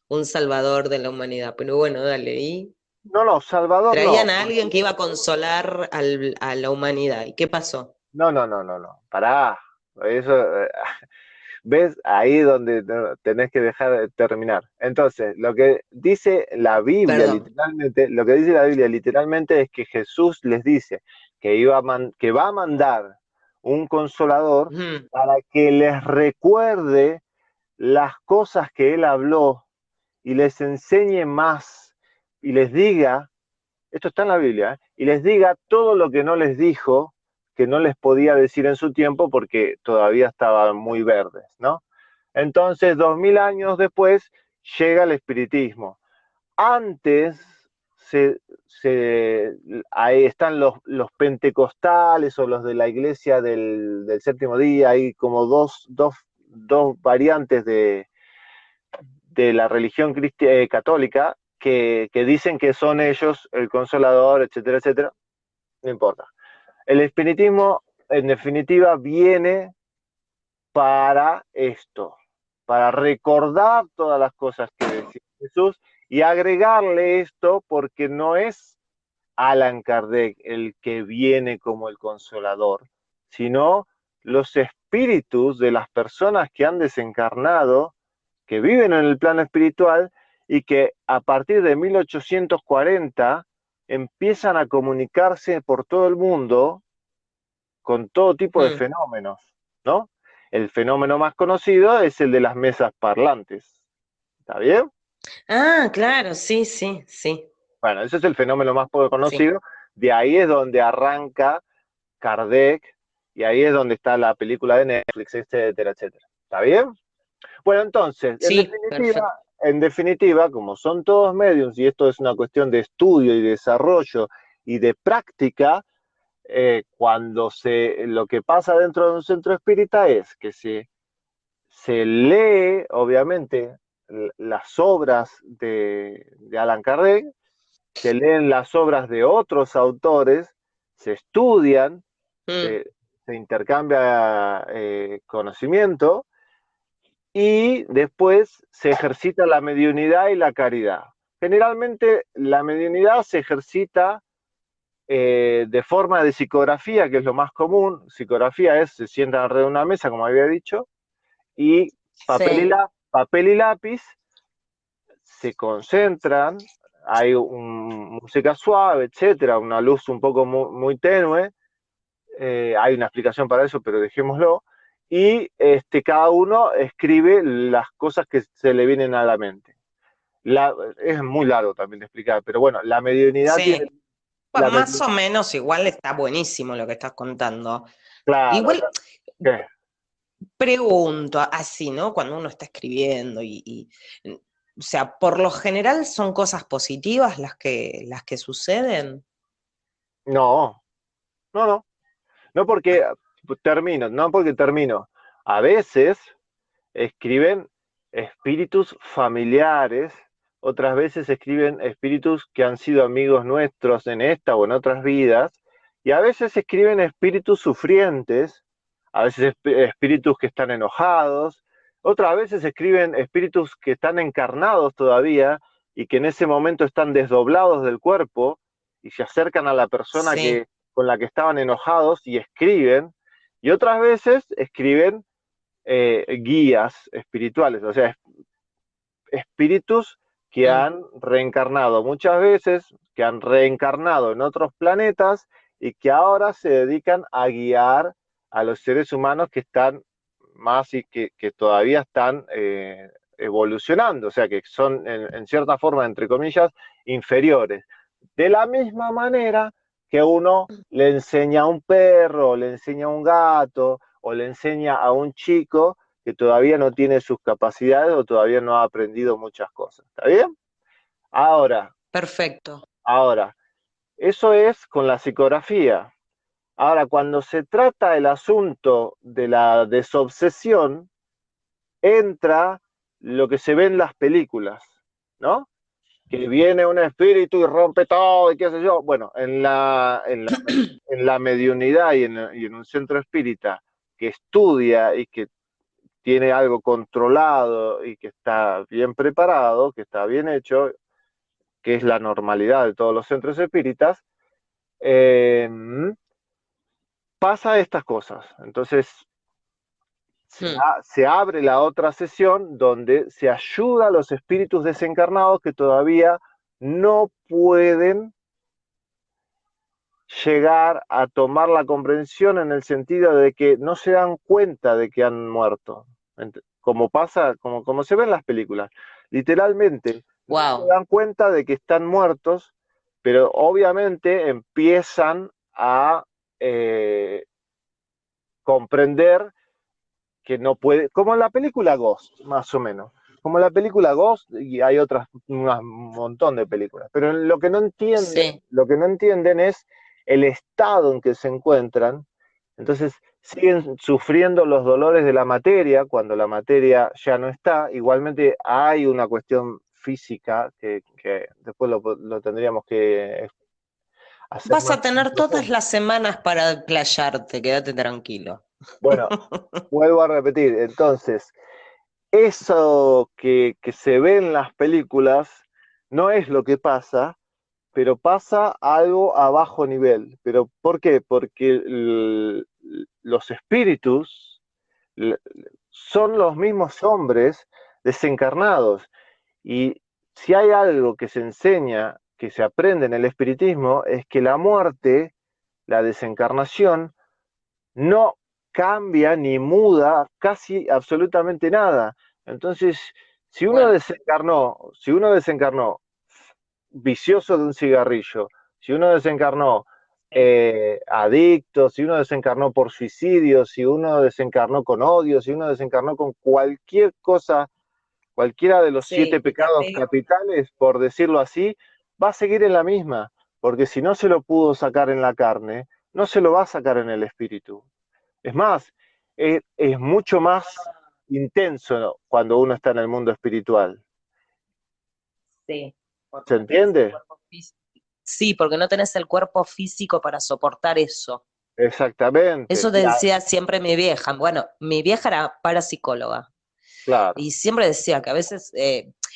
un salvador de la humanidad. Pero bueno, dale. ¿Y no, no, Salvador traían no, a alguien que iba a consolar a la humanidad? ¿Y qué pasó? no, pará. Eso, ¿ves? Ahí donde no, tenés que dejar de terminar. Entonces, lo que dice la Biblia Perdón. literalmente, lo que dice la Biblia literalmente es que Jesús les dice que va a mandar un consolador Ujú. para que les recuerde las cosas que él habló y les enseñe más y les diga, esto está en la Biblia, y les diga todo lo que no les dijo, que no les podía decir en su tiempo porque todavía estaban muy verdes, ¿no? Entonces, 2000 años después, llega el espiritismo. Antes, ahí están los pentecostales o los de la iglesia del séptimo día, hay como dos variantes de la religión católica que dicen que son ellos el consolador, etcétera, etcétera. No importa. El espiritismo, en definitiva, viene para esto, para recordar todas las cosas que decía Jesús y agregarle esto porque no es Allan Kardec el que viene como el consolador, sino los espíritus de las personas que han desencarnado, que viven en el plano espiritual y que a partir de 1840 empiezan a comunicarse por todo el mundo con todo tipo de Mm. fenómenos, ¿no? El fenómeno más conocido es el de las mesas parlantes. ¿Está bien? Ah, claro, sí, sí, sí, Bueno, ese es el fenómeno más poco sí, conocido. De ahí es donde arranca Kardec y ahí es donde está la película de Netflix, etcétera, etcétera. ¿Está bien? Bueno, entonces, sí, perfecto. en definitiva, como son todos medios y esto es una cuestión de estudio y desarrollo y de práctica, lo que pasa dentro de un centro espírita es que se lee, obviamente, las obras de Allan Kardec, se leen las obras de otros autores, se estudian, Mm, se intercambia conocimiento y después se ejercita la mediunidad y la caridad. Generalmente la mediunidad se ejercita de forma de psicografía, que es lo más común. Psicografía es, se sientan alrededor de una mesa, como había dicho, y sí, papel y lápiz se concentran, hay música suave, etcétera, una luz un poco muy tenue, hay una explicación para eso, pero dejémoslo, y cada uno escribe las cosas que se le vienen a la mente. Es muy largo también de explicar, pero bueno, la mediunidad tiene, sí. Pues la, más o menos igual está buenísimo lo que estás contando. claro, Igual ¿qué? pregunto así, ¿no? Cuando uno está escribiendo o sea, por lo general son cosas positivas las que suceden. No, no, no, no porque no porque termino. A veces escriben espíritus familiares, otras veces escriben espíritus que han sido amigos nuestros en esta o en otras vidas, y a veces escriben espíritus sufrientes, a veces espíritus que están enojados, otras veces escriben espíritus que están encarnados todavía y que en ese momento están desdoblados del cuerpo y se acercan a la persona Sí. con la que estaban enojados y escriben, y otras veces escriben guías espirituales, o sea, espíritus que Mm. han reencarnado muchas veces, que han reencarnado en otros planetas y que ahora se dedican a guiar a los seres humanos que están más y que todavía están evolucionando, o sea, que son en cierta forma, entre comillas, inferiores. De la misma manera que uno le enseña a un perro, le enseña a un gato, o le enseña a un chico que todavía no tiene sus capacidades o todavía no ha aprendido muchas cosas. ¿Está bien? Ahora, Perfecto. ahora, eso es con la psicografía. Ahora, cuando se trata el asunto de la desobsesión, entra lo que se ve en las películas, ¿no? Que viene un espíritu y rompe todo y qué sé yo. Bueno, en la mediunidad y en un centro espírita que estudia y que tiene algo controlado y que está bien preparado, que está bien hecho, que es la normalidad de todos los centros espíritas, eh, pasa estas cosas. Entonces, Mm. se abre la otra sesión donde se ayuda a los espíritus desencarnados que todavía no pueden llegar a tomar la comprensión en el sentido de que no se dan cuenta de que han muerto, como pasa, como se ve en las películas. Literalmente, no se Wow. dan cuenta de que están muertos, pero obviamente empiezan a eh, comprender que no puede, como en la película Ghost, más o menos. Como en la película Ghost, y hay otras, un montón de películas, pero Sí. lo que no entienden es el estado en que se encuentran, entonces siguen sufriendo los dolores de la materia cuando la materia ya no está. Igualmente hay una cuestión física que después lo tendríamos que hacer Vas más a tener todas profundo. las semanas para explayarte, quédate tranquilo. Bueno, vuelvo a repetir, entonces, eso que se ve en las películas no es lo que pasa, pero pasa algo a bajo nivel. ¿Pero por qué? Porque los espíritus son los mismos hombres desencarnados. Y si hay algo que se enseña que se aprende en el espiritismo es que la muerte, la desencarnación, no cambia ni muda casi absolutamente nada. Entonces, Bueno, si uno desencarnó vicioso de un cigarrillo, si uno desencarnó sí, adicto, si uno desencarnó por suicidio, si uno desencarnó con odio, si uno desencarnó con cualquier cosa, cualquiera de los 7 sí, y te pecados apega. capitales, por decirlo así, va a seguir en la misma, porque si no se lo pudo sacar en la carne, no se lo va a sacar en el espíritu. Es más, es mucho más intenso, ¿no?, cuando uno está en el mundo espiritual. Sí, porque ¿Se no tenés el entiende? cuerpo físico. Sí, porque no tenés el cuerpo físico para soportar eso. Exactamente. Eso decía siempre mi vieja. Bueno, mi vieja era parapsicóloga Claro. y siempre decía que a veces,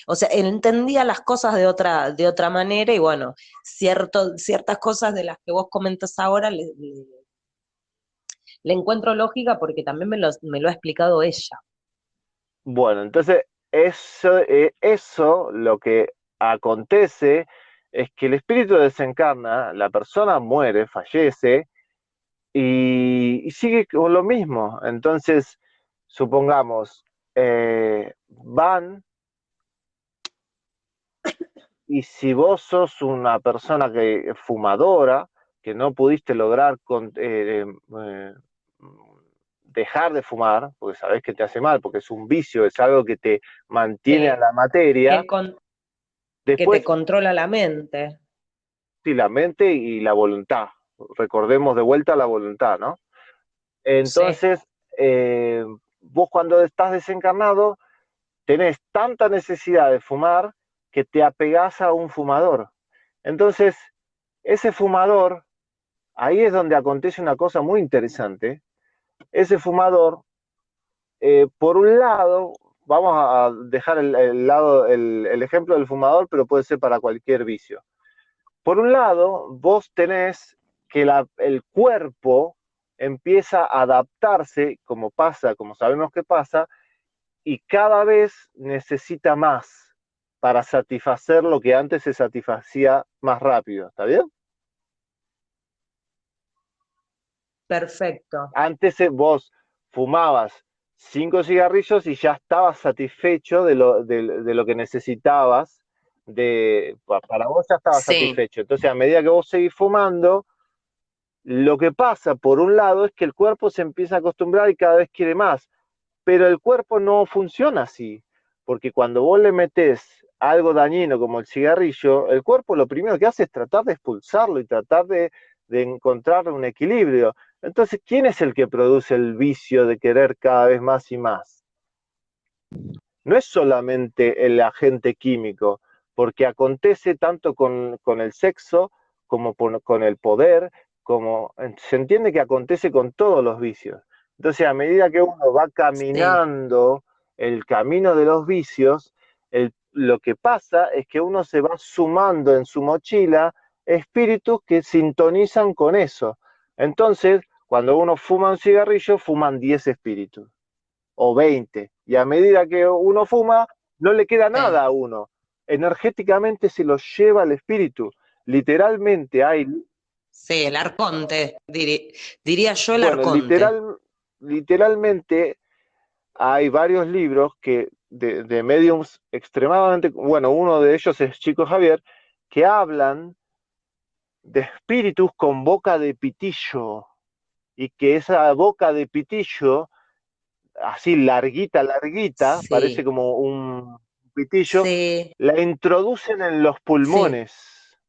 o sea, entendía las cosas de otra manera y bueno, ciertas cosas de las que vos comentas ahora le encuentro lógica porque también me lo ha explicado ella. Bueno, entonces eso lo que acontece es que el espíritu desencarna, la persona muere, fallece y sigue con lo mismo. Entonces, supongamos, van y si vos sos una persona que fumadora, que no pudiste lograr dejar de fumar, porque sabés que te hace mal, porque es un vicio, es algo que te mantiene a Sí, la materia, que, con, que te después controla la mente. sí, la mente y la voluntad. Recordemos de vuelta la voluntad, ¿no? Sí, Entonces, vos cuando estás desencarnado, tenés tanta necesidad de fumar que te apegás a un fumador. Entonces, ese fumador, ahí es donde acontece una cosa muy interesante. Ese fumador, por un lado, vamos a dejar el ejemplo del fumador, pero puede ser para cualquier vicio. Por un lado, vos tenés que el cuerpo empieza a adaptarse, como pasa, como sabemos que pasa, y cada vez necesita más para satisfacer lo que antes se satisfacía más rápido. ¿Está bien? perfecto. Antes vos fumabas 5 cigarrillos y ya estabas satisfecho de lo que necesitabas, para vos ya estabas Sí, satisfecho. Entonces, a medida que vos seguís fumando, lo que pasa, por un lado, es que el cuerpo se empieza a acostumbrar y cada vez quiere más, pero el cuerpo no funciona así, porque cuando vos le metés algo dañino como el cigarrillo, el cuerpo lo primero que hace es tratar de expulsarlo y tratar de encontrar un equilibrio. Entonces, ¿quién es el que produce el vicio de querer cada vez más y más? No es solamente el agente químico, porque acontece tanto con el sexo como con el poder, como se entiende que acontece con todos los vicios. Entonces, a medida que uno va sí. caminando el camino de los vicios, lo que pasa es que uno se va sumando en su mochila espíritus que sintonizan con eso. Entonces, cuando uno fuma un cigarrillo, fuman 10 espíritus o 20. Y a medida que uno fuma, no le queda Sí, nada a uno. Energéticamente se lo lleva el espíritu. Literalmente hay, sí, el arconte, diría yo el bueno, arconte. literalmente hay varios libros de mediums extremadamente, bueno, uno de ellos es Chico Javier, que hablan de espíritus con boca de pitillo y que esa boca de pitillo así larguita, larguita, parece Sí, como un pitillo, sí, la introducen en los sí. pulmones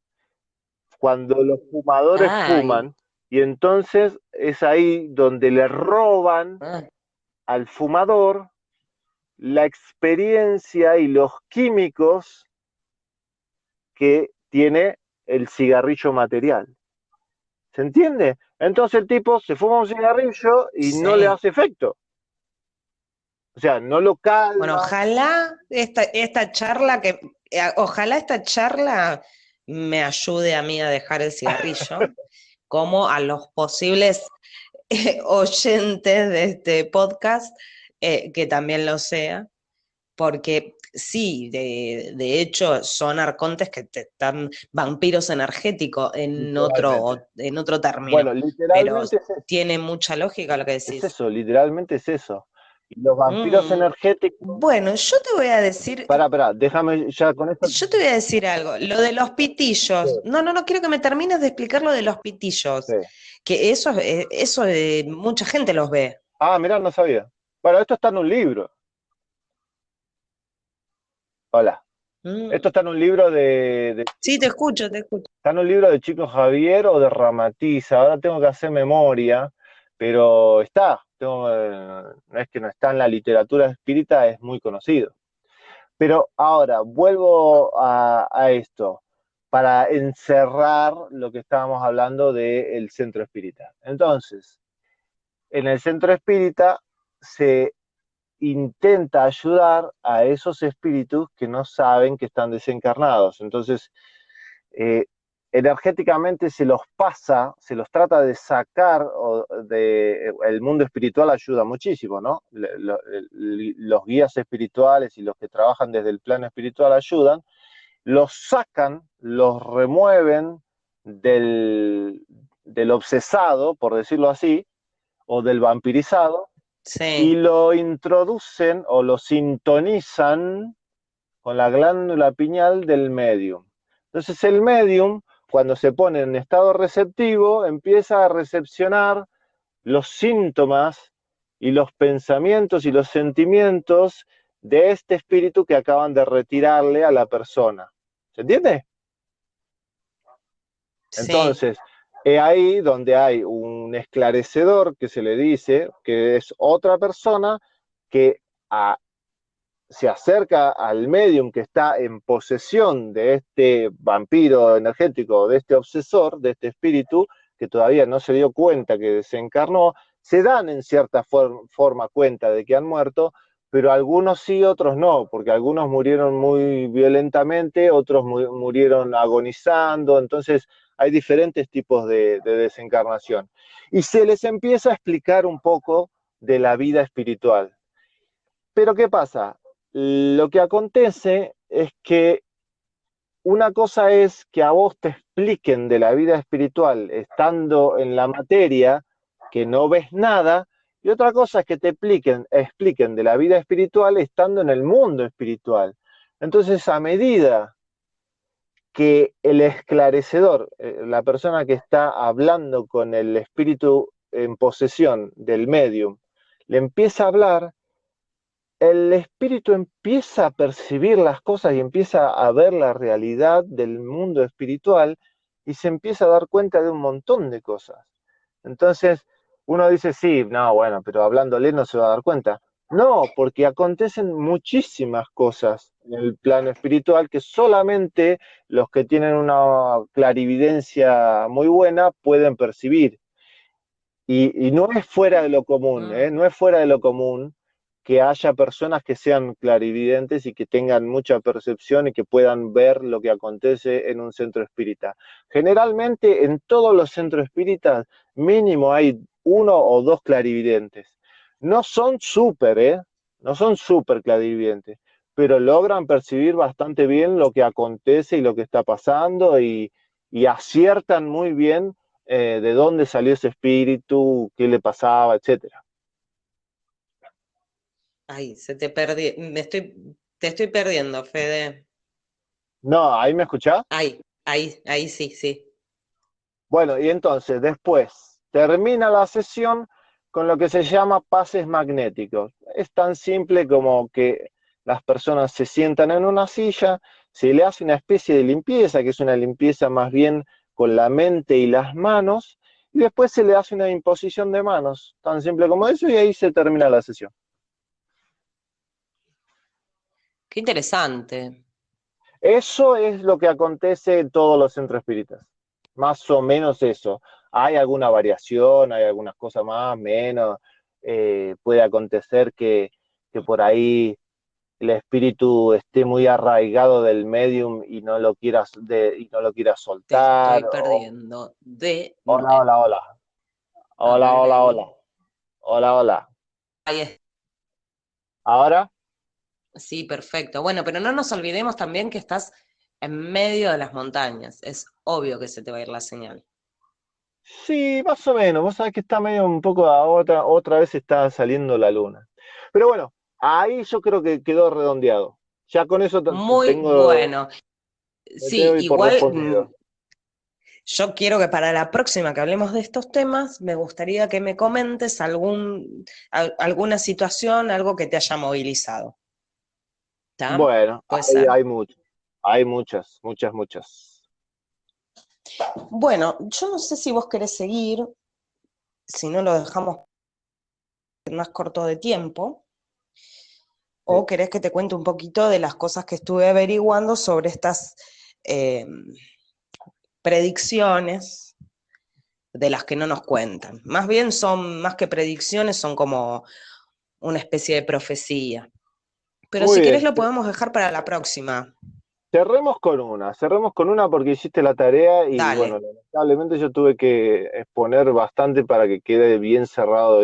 cuando los fumadores Ay, fuman, y entonces es ahí donde le roban ah, al fumador la experiencia y los químicos que tiene el cigarrillo material. ¿Se entiende? Entonces el tipo se fuma un cigarrillo y no le sí. hace efecto. O sea, no lo Bueno, calma. ojalá esta charla ojalá esta charla me ayude a mí a dejar el cigarrillo, como a los posibles oyentes de este podcast, que también lo sea, porque sí, de hecho son arcontes que te están vampiros energéticos Literalmente. en otro término, Bueno, pero literalmente tiene mucha lógica lo que es decís. eso, literalmente es eso. Y los vampiros Mm. energéticos, Bueno, pará, déjame ya con esto. yo te voy a decir algo, lo de los Sí, pitillos, no quiero que me termines de explicar lo de los pitillos, sí. que eso mucha gente los ve. Ah, mirá, no sabía. Bueno, esto está en un libro. Hola. Mm. Esto está en un libro Sí, te escucho, te escucho. está en un libro de Chico Javier o de Ramatiza. Ahora tengo que hacer memoria, pero está. No es que no está en la literatura espírita, es muy conocido. Pero ahora, vuelvo a esto, para encerrar lo que estábamos hablando del centro espírita. Entonces, en el centro espírita se intenta ayudar a esos espíritus que no saben que están desencarnados. Entonces, eh, energéticamente se los pasa, se los trata de sacar el mundo espiritual ayuda muchísimo, ¿no? Los guías espirituales y los que trabajan desde el plano espiritual ayudan, los sacan, los remueven del obsesado, por decirlo así, o del vampirizado, y Sí, lo introducen o lo sintonizan con la glándula pineal del medium. Entonces el medium, cuando se pone en estado receptivo, empieza a recepcionar los síntomas y los pensamientos y los sentimientos de este espíritu que acaban de retirarle a la persona. ¿Se entiende? sí, Entonces, es ahí donde hay un esclarecedor que se le dice que es otra persona que a, se acerca al medium que está en posesión de este vampiro energético, de este obsesor, de este espíritu, que todavía no se dio cuenta que desencarnó, se dan en cierta forma cuenta de que han muerto, pero algunos sí, otros no, porque algunos murieron muy violentamente, otros murieron agonizando, entonces hay diferentes tipos de desencarnación. Y se les empieza a explicar un poco de la vida espiritual. Pero ¿qué pasa? Lo que acontece es que una cosa es que a vos te expliquen de la vida espiritual estando en la materia, que no ves nada, y otra cosa es que te expliquen de la vida espiritual estando en el mundo espiritual. Entonces, a medida que el esclarecedor, la persona que está hablando con el espíritu en posesión del medium, le empieza a hablar, el espíritu empieza a percibir las cosas y empieza a ver la realidad del mundo espiritual y se empieza a dar cuenta de un montón de cosas. Entonces, uno dice, sí, no, bueno, pero hablándole no se va a dar cuenta. No, porque acontecen muchísimas cosas en el plano espiritual que solamente los que tienen una clarividencia muy buena pueden percibir. Y no es fuera de lo común, ¿eh? mm, No es fuera de lo común que haya personas que sean clarividentes y que tengan mucha percepción y que puedan ver lo que acontece en un centro espírita. Generalmente en todos los centros espíritas mínimo hay uno o dos clarividentes. No son súper, ¿eh? No son súper clarividentes, pero logran percibir bastante bien lo que acontece y lo que está pasando y aciertan muy bien de dónde salió ese espíritu, qué le pasaba, etcétera. ay, te estoy perdiendo, Fede. No, ¿ahí me escuchás? Ahí sí, sí. Bueno, y entonces después termina la sesión con lo que se llama pases magnéticos. Es tan simple como que las personas se sientan en una silla, se le hace una especie de limpieza, que es una limpieza más bien con la mente y las manos, y después se le hace una imposición de manos, tan simple como eso, y ahí se termina la sesión. Qué interesante. Eso es lo que acontece en todos los centros espíritas. Más o menos eso. Hay alguna variación, hay algunas cosas más, menos. Puede acontecer que por ahí el espíritu esté muy arraigado del medium y y no lo quiera Te soltar. estoy perdiendo de Hola, nuevo. hola, hola. A Hola, ver hola, ahí. hola. Hola, hola. Ahí está. Ahora, Sí, perfecto. Bueno, pero no nos olvidemos también que estás en medio de las montañas. Es obvio que se te va a ir la señal. Sí, más o menos. Vos sabés que está medio un poco a otra vez está saliendo la luna. Pero bueno, ahí yo creo que quedó redondeado. Ya con eso Muy tengo, bueno. me tengo Sí, que ir por igual respondido. yo quiero que para la próxima que hablemos de estos temas, me gustaría que me comentes alguna situación, algo que te haya movilizado. ¿Está? Bueno, Puede ser. hay mucho. Hay muchas, muchas, muchas. Bueno, yo no sé si vos querés seguir, si no lo dejamos más corto de tiempo, Sí. o querés que te cuente un poquito de las cosas que estuve averiguando sobre estas eh, predicciones de las que no nos cuentan. Más bien son, más que predicciones, son como una especie de profecía. Pero Muy si querés bien. lo podemos dejar para la próxima. Cerremos con una porque hiciste la tarea y bueno, Dale. lamentablemente yo tuve que exponer bastante para que quede bien cerrado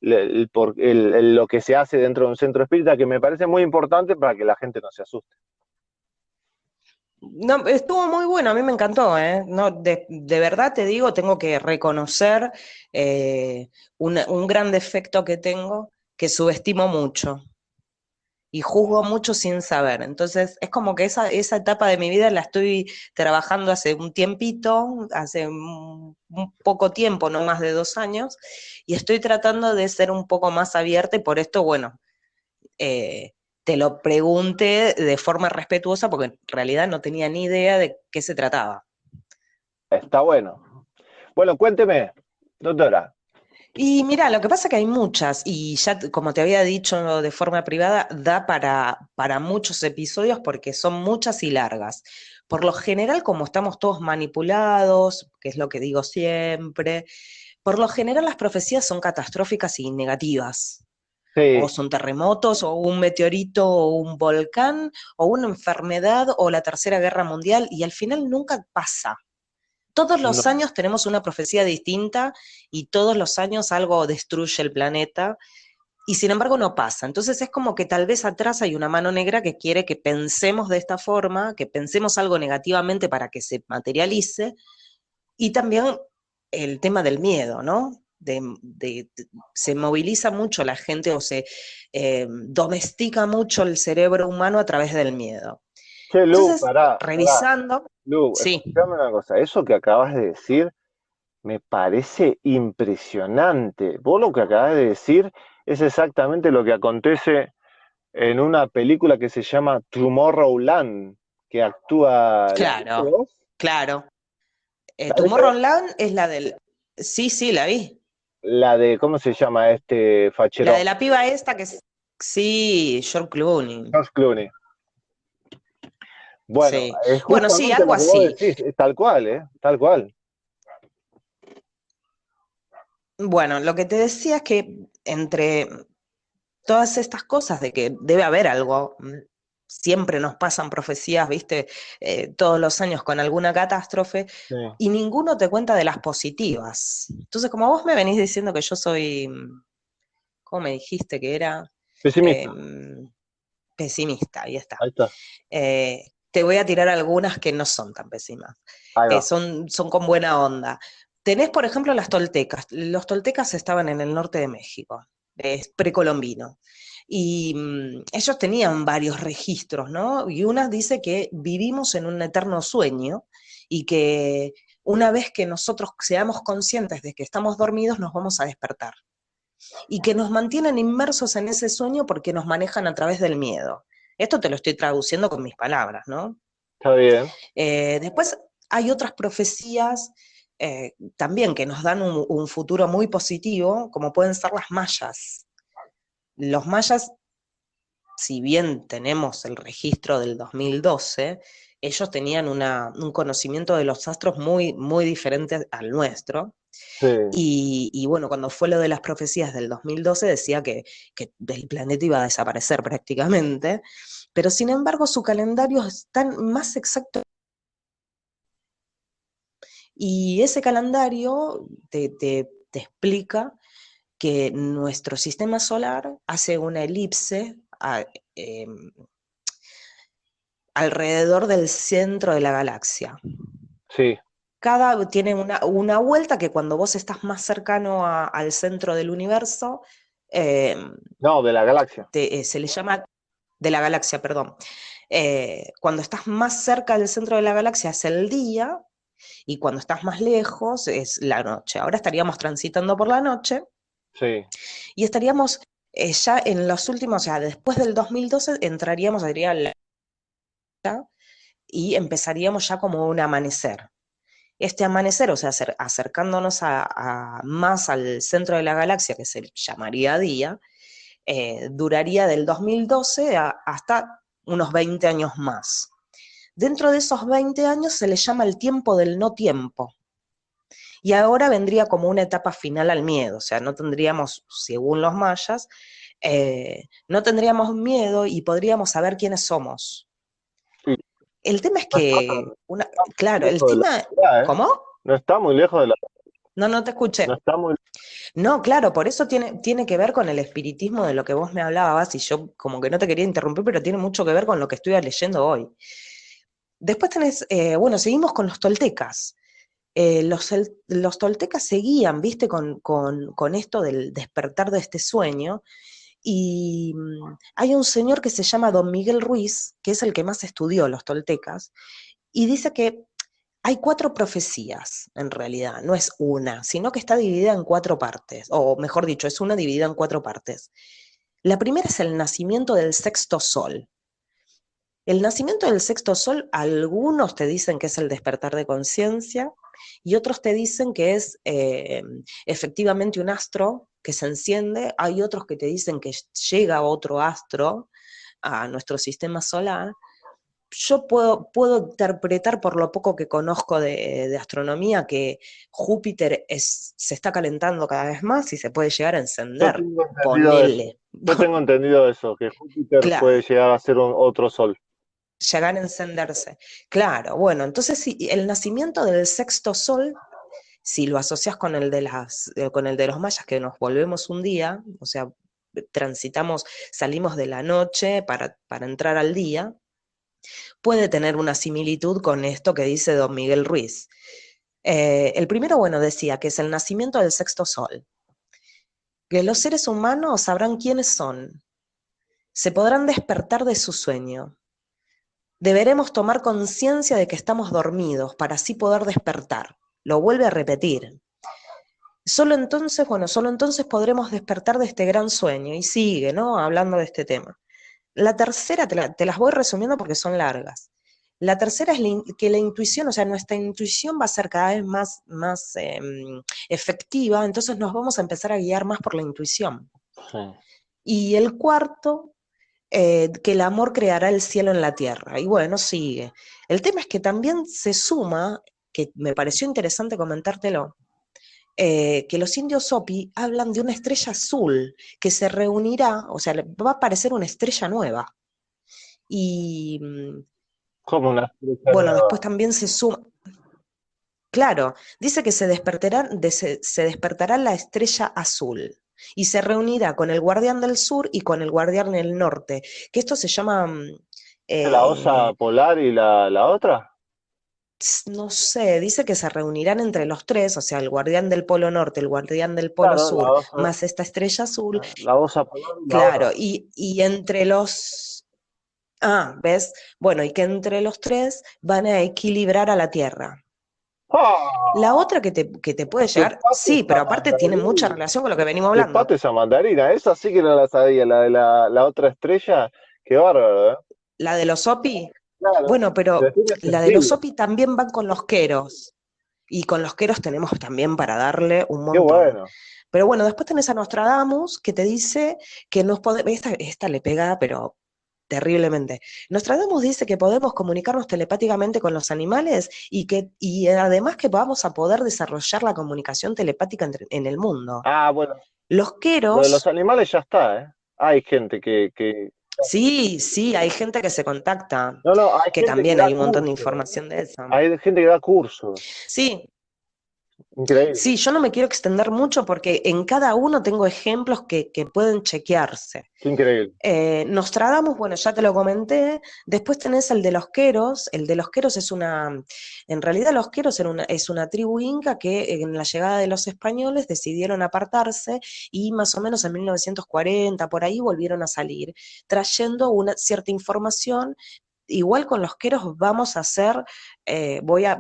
lo que se hace dentro de un centro espírita, que me parece muy importante para que la gente no se asuste. No, estuvo muy bueno, a mí me encantó, ¿eh? No, de verdad te digo, tengo que reconocer un gran defecto que tengo, que subestimo mucho y juzgo mucho sin saber. Entonces, es como que esa etapa de mi vida la estoy trabajando hace un tiempito, hace un poco tiempo, no más de 2 años, y estoy tratando de ser un poco más abierta y por esto, bueno, eh, te lo pregunté de forma respetuosa porque en realidad no tenía ni idea de qué se trataba. Está bueno. Bueno, cuénteme, doctora. Y mira, lo que pasa es que hay muchas, y ya como te había dicho de forma privada, da para muchos episodios porque son muchas y largas. Por lo general, como estamos todos manipulados, que es lo que digo siempre, por lo general las profecías son catastróficas y negativas. O Sí, son terremotos, o un meteorito, o un volcán, o una enfermedad, o la Tercera Guerra Mundial, y al final nunca pasa. Todos los no. años tenemos una profecía distinta y todos los años algo destruye el planeta y sin embargo no pasa. Entonces es como que tal vez atrás hay una mano negra que quiere que pensemos de esta forma, que pensemos algo negativamente para que se materialice y también el tema del miedo, ¿no? Se moviliza mucho la gente o se domestica mucho el cerebro humano a través del miedo. Che, Lu, Entonces, pará. revisando, Lu, sí, escuchame una cosa. Eso que acabas de decir me parece impresionante. Vos lo que acabas de decir es exactamente lo que acontece en una película que se llama Tomorrowland, que actúa, ¿la viste claro, vos? claro. ¿La viste? Tomorrowland es la del... Sí, sí, la vi. La de, ¿cómo se llama este La de fachero? la piba esta que es... Sí, George Clooney. George Clooney. Bueno, Sí. es Bueno, sí, justamente algo lo que vos así. decís, es tal cual, ¿eh? Tal cual. Bueno, lo que te decía es que entre todas estas cosas de que debe haber algo, siempre nos pasan profecías, viste, todos los años con alguna catástrofe, Sí. y ninguno te cuenta de las positivas. Entonces, como vos me venís diciendo que yo soy, ¿cómo me dijiste que era? Pesimista. Em, pesimista, ahí está. Ahí está. Te voy a tirar algunas que no son tan pésimas, Ahí va. son con buena onda. Tenés, por ejemplo, las toltecas. Los toltecas estaban en el norte de México, es precolombino. Y ellos tenían varios registros, ¿no? Y una dice que vivimos en un eterno sueño y que una vez que nosotros seamos conscientes de que estamos dormidos, nos vamos a despertar. Y que nos mantienen inmersos en ese sueño porque nos manejan a través del miedo. Esto te lo estoy traduciendo con mis palabras, ¿no? Está bien. Después hay otras profecías también que nos dan un futuro muy positivo, como pueden ser las mayas. Los mayas, si bien tenemos el registro del 2012, ellos tenían un conocimiento de los astros muy, muy diferente al nuestro. Sí. Y bueno, cuando fue lo de las profecías del 2012 decía que el planeta iba a desaparecer prácticamente, pero sin embargo su calendario es tan más exacto. Y ese calendario te explica que nuestro sistema solar hace una elipse alrededor del centro de la galaxia. Sí. Tiene una vuelta que cuando vos estás más cercano al centro del universo, eh, No, de la galaxia. se le llama de la galaxia, perdón. Cuando estás más cerca del centro de la galaxia es el día, y cuando estás más lejos es la noche. Ahora estaríamos transitando por la noche, Sí. y estaríamos ya en los últimos, o sea, después del 2012 entraríamos, diría, y empezaríamos ya como un amanecer. Este amanecer, o sea, acercándonos más al centro de la galaxia, que se llamaría día, duraría del 2012 hasta unos 20 años más. Dentro de esos 20 años se le llama el tiempo del no tiempo. Y ahora vendría como una etapa final al miedo, o sea, no tendríamos, según los mayas, no tendríamos miedo y podríamos saber quiénes somos. Sí. El tema es No está que, claro, el lejos de la tema, realidad, ¿eh? ¿cómo? No está muy lejos de la. No, no te No escuché. está muy. No, claro, por eso tiene que ver con el espiritismo de lo que vos me hablabas, y yo como que no te quería interrumpir, pero tiene mucho que ver con lo que estoy leyendo hoy. Después tenés, bueno, seguimos con los toltecas. Los toltecas seguían, viste, con esto del despertar de este sueño, y hay un señor que se llama Don Miguel Ruiz, que es el que más estudió los toltecas, y dice que hay 4 profecías, en realidad, no es una, sino que está dividida en 4 partes, o mejor dicho, es una dividida en 4 partes. La primera es el nacimiento del sexto sol. El nacimiento del sexto sol, algunos te dicen que es el despertar de conciencia, y otros te dicen que es efectivamente un astro que se enciende. Hay otros que te dicen que llega otro astro a nuestro sistema solar. Yo puedo interpretar, por lo poco que conozco de astronomía, que Júpiter se está calentando cada vez más y se puede llegar a Yo encender, tengo entendido eso. ponele. Yo tengo entendido eso, que Júpiter puede Claro, llegar a ser otro sol. llegar a encenderse. Claro, bueno, entonces si el nacimiento del sexto sol, si lo asocias con con el de los mayas, que nos volvemos un día, o sea, salimos de la noche para entrar al día, puede tener una similitud con esto que dice don Miguel Ruiz. El primero, bueno, decía que es el nacimiento del sexto sol, que los seres humanos sabrán quiénes son, se podrán despertar de su sueño. Deberemos tomar conciencia de que estamos dormidos para así poder despertar. Lo vuelve a repetir. Solo entonces podremos despertar de este gran sueño. Y sigue, ¿no? Hablando de este tema. La tercera, te las voy resumiendo porque son largas. La tercera es que la intuición, o sea, nuestra intuición va a ser cada vez más efectiva, entonces nos vamos a empezar a guiar más por la intuición. Sí. Y el cuarto, que el amor creará el cielo en la tierra. Y bueno, sigue. El tema es que también se suma, que me pareció interesante comentártelo, que los indios Hopi hablan de una estrella azul que se reunirá, o sea, va a aparecer una estrella nueva. Y Como una estrella bueno, después nueva. también se suma, claro, dice que se despertará la estrella azul y se reunirá con el guardián del sur y con el guardián del norte, que esto se llama, ¿La osa eh, polar y la otra? no sé, dice que se reunirán entre los tres, o sea, el guardián del polo norte, el guardián del polo Claro, sur, más esta estrella azul, la osa polar y la claro, otra. y entre los, ¿ves? Bueno, y que entre los tres van a equilibrar a la Tierra. La ¡Ah! otra que te puede ¡Qué llegar, pato sí, esa pero aparte tiene mucha mandarina! relación con lo que venimos ¡Qué hablando. pato esa mandarina! Esa sí que no la sabía, la de la otra estrella. ¡Qué bárbaro, eh! La de los Opi, Claro, bueno, pero pero tiene la de los sentido. Opi también van con los queros, y con los queros tenemos también para darle un ¡Qué montón. bueno! Pero bueno, después tenés a Nostradamus, que te dice que nos podemos, esta le pega, pero terriblemente. Nostradamus dice que podemos comunicarnos telepáticamente con los animales, y además que vamos a poder desarrollar la comunicación telepática en el mundo. Ah, bueno, Los lo de los queros, animales ya está, ¿eh? Hay gente que. sí, sí, hay gente que se contacta, No, no, hay que gente que también da hay un montón de cursos. información de eso. Hay gente que da cursos. Sí, Increíble, Sí, yo no me quiero extender mucho porque en cada uno tengo ejemplos que pueden chequearse. qué increíble. Nostradamus, bueno, ya te lo comenté. Después tenés el de los Queros. El de los Queros en realidad los Queros es una tribu inca que en la llegada de los españoles decidieron apartarse y más o menos en 1940 por ahí volvieron a salir, trayendo una cierta información. Igual con los Queros vamos a hacer, voy a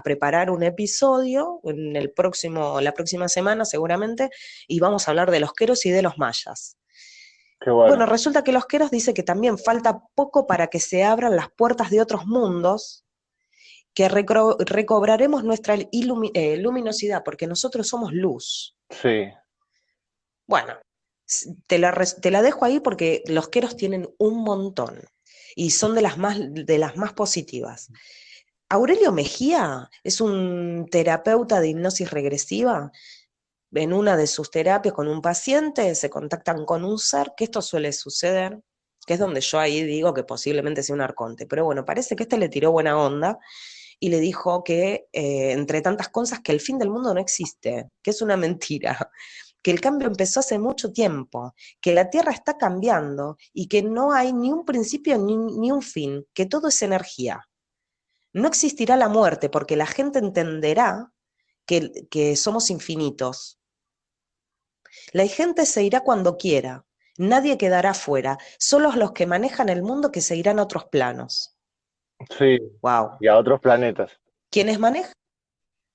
preparar un episodio la próxima semana seguramente, y vamos a hablar de los Queros y de los mayas. Qué Bueno, bueno. resulta que los Queros dice que también falta poco para que se abran las puertas de otros mundos, que recobraremos nuestra luminosidad, porque nosotros somos luz. Sí, Bueno, te la dejo ahí porque los Queros tienen un montón y son de las más positivas. Aurelio Mejía es un terapeuta de hipnosis regresiva. En una de sus terapias con un paciente se contactan con un ser, que esto suele suceder, que es donde yo ahí digo que posiblemente sea un arconte, pero bueno, parece que este le tiró buena onda y le dijo que, entre tantas cosas, que el fin del mundo no existe, que es una mentira, que el cambio empezó hace mucho tiempo, que la Tierra está cambiando y que no hay ni un principio ni un fin, que todo es energía. No existirá la muerte porque la gente entenderá que somos infinitos. La gente se irá cuando quiera, nadie quedará fuera, solo los que manejan el mundo que se irán a otros planos. sí. Wow. Y a otros planetas. Quienes manejan,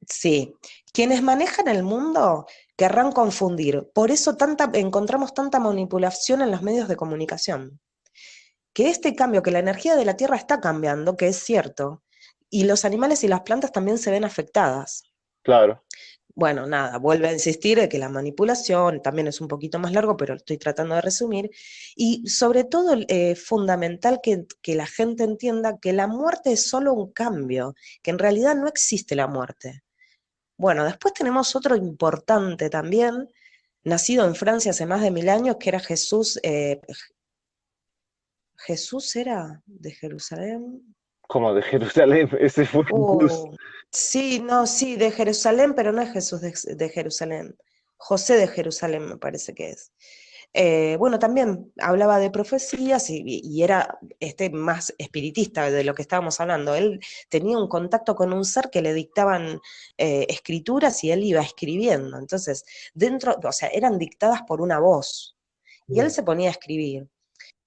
sí, quienes manejan el mundo querrán confundir. Por eso encontramos tanta manipulación en los medios de comunicación. Que este cambio, que la energía de la Tierra está cambiando, que es cierto, y los animales y las plantas también se ven afectadas. Claro. Bueno, nada, vuelve a insistir de que la manipulación también es un poquito más largo, pero lo estoy tratando de resumir. Y sobre todo, fundamental que la gente entienda que la muerte es solo un cambio, que en realidad no existe la muerte. Bueno, después tenemos otro importante también, nacido en Francia hace más de 1000 años, que era Jesús. ¿Jesús era de Jerusalén? Como de Jerusalén, ese fue un plus. Sí, no, sí, de Jerusalén, pero no es Jesús de Jerusalén. José de Jerusalén me parece que es. Bueno, también hablaba de profecías y era más espiritista de lo que estábamos hablando. Él tenía un contacto con un ser que le dictaban escrituras y él iba escribiendo. Entonces, o sea, eran dictadas por una voz y él Mm. se ponía a escribir.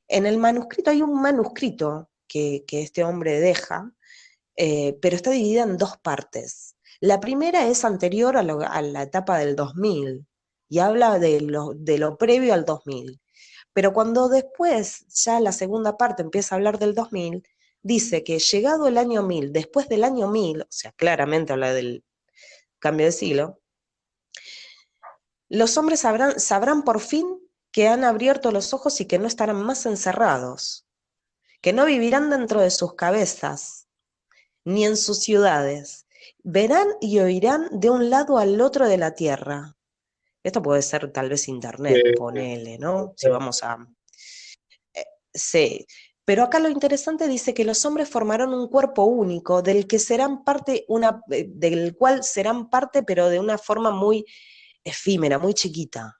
En el manuscrito hay un manuscrito que este hombre deja, pero está dividida en dos partes. La primera es anterior a la etapa del 2000 y habla de lo previo al 2000. Pero cuando después, ya la segunda parte empieza a hablar del 2000, dice que llegado el año 1000, después del año 1000, o sea, claramente habla del cambio de siglo, los hombres sabrán por fin que han abierto los ojos y que no estarán más encerrados, que no vivirán dentro de sus cabezas, ni en sus ciudades. Verán y oirán de un lado al otro de la tierra. Esto puede ser tal vez internet, ponele, ¿no? Si vamos a... Sí. Pero acá lo interesante dice que los hombres formarán un cuerpo único del que serán parte, del cual serán parte, pero de una forma muy efímera, muy chiquita.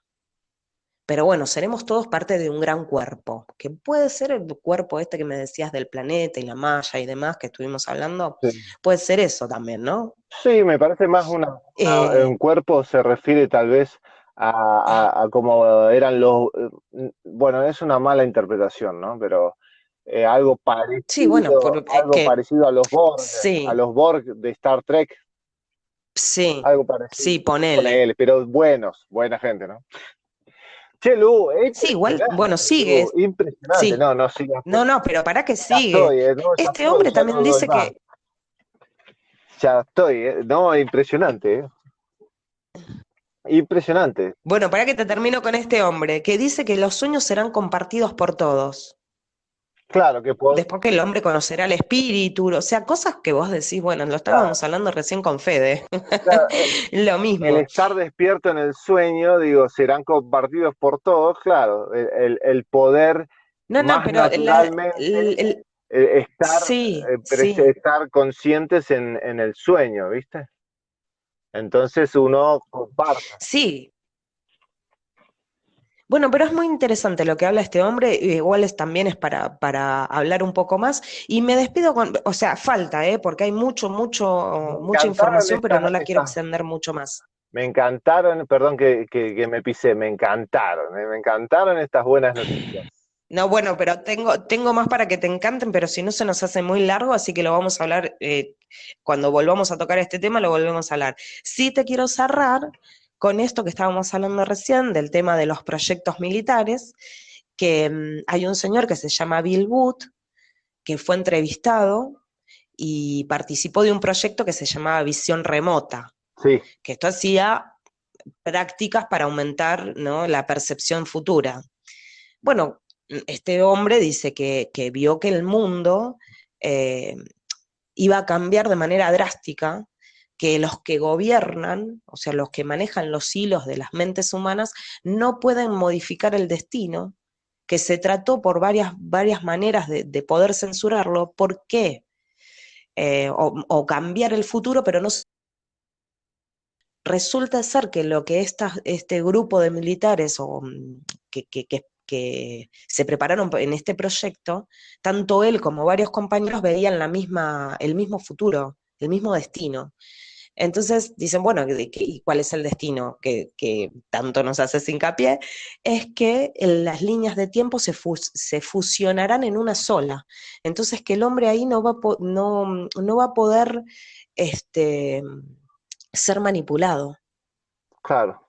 Pero bueno, seremos todos parte de un gran cuerpo, que puede ser el cuerpo este que me decías del planeta y la malla y demás que estuvimos hablando, Sí. puede ser eso también, ¿no? Sí, me parece más Eh, un cuerpo se refiere tal vez a cómo eran bueno, es una mala interpretación, ¿no? Pero sí, bueno, algo parecido a sí, los Borg de Star Trek, sí, algo parecido. sí, ponele. Ponele, pero buena gente, ¿no? Che, Lu, Sí, igual, bueno, impresionante, sigue, Lu, impresionante. sí. No, no sigas, No, no, pero para que ya sigue. estoy, no, ya Este estoy, hombre ya también no doy dice más. que, Ya estoy, no, impresionante, impresionante. bueno, para que te termino con este hombre, que dice que los sueños serán compartidos por todos. Claro que Después que el hombre conocerá el espíritu, o sea, cosas que vos decís, bueno, lo estábamos claro, hablando recién con Fede. claro, Lo el mismo. estar despierto en el sueño, digo, serán compartidos por todos, claro, el poder No, no, más pero naturalmente Sí, sí, estar conscientes en el sueño, ¿viste? Entonces uno comparte. sí. Bueno, pero es muy interesante lo que habla este hombre, igual también es para hablar un poco más, y me despido con, o sea, falta, porque hay Me mucha encantaron información, pero no la quiero extender mucho más. me encantaron, perdón que me pisé, me encantaron estas buenas noticias. No, bueno, pero tengo más para que te encanten, pero si no se nos hace muy largo, así que lo vamos a hablar, cuando volvamos a tocar este tema, lo volvemos a hablar. Sí te quiero cerrar con esto que estábamos hablando recién, del tema de los proyectos militares, que hay un señor que se llama Bill Booth, que fue entrevistado y participó de un proyecto que se llamaba Visión Remota, Sí, que esto hacía prácticas para aumentar, ¿no?, la percepción futura. Bueno, este hombre dice que vio que el mundo eh, iba a cambiar de manera drástica, que los que gobiernan, o sea, los que manejan los hilos de las mentes humanas, no pueden modificar el destino, que se trató por varias maneras de poder censurarlo. ¿Por qué? O cambiar el futuro, pero no resulta ser que lo que este grupo de militares que se prepararon en este proyecto, tanto él como varios compañeros veían el mismo futuro, el mismo destino. Entonces dicen, bueno, ¿y cuál es el destino que tanto nos hace hincapié? Es que las líneas de tiempo se fusionarán en una sola. Entonces que el hombre ahí no va a poder este, ser manipulado. claro.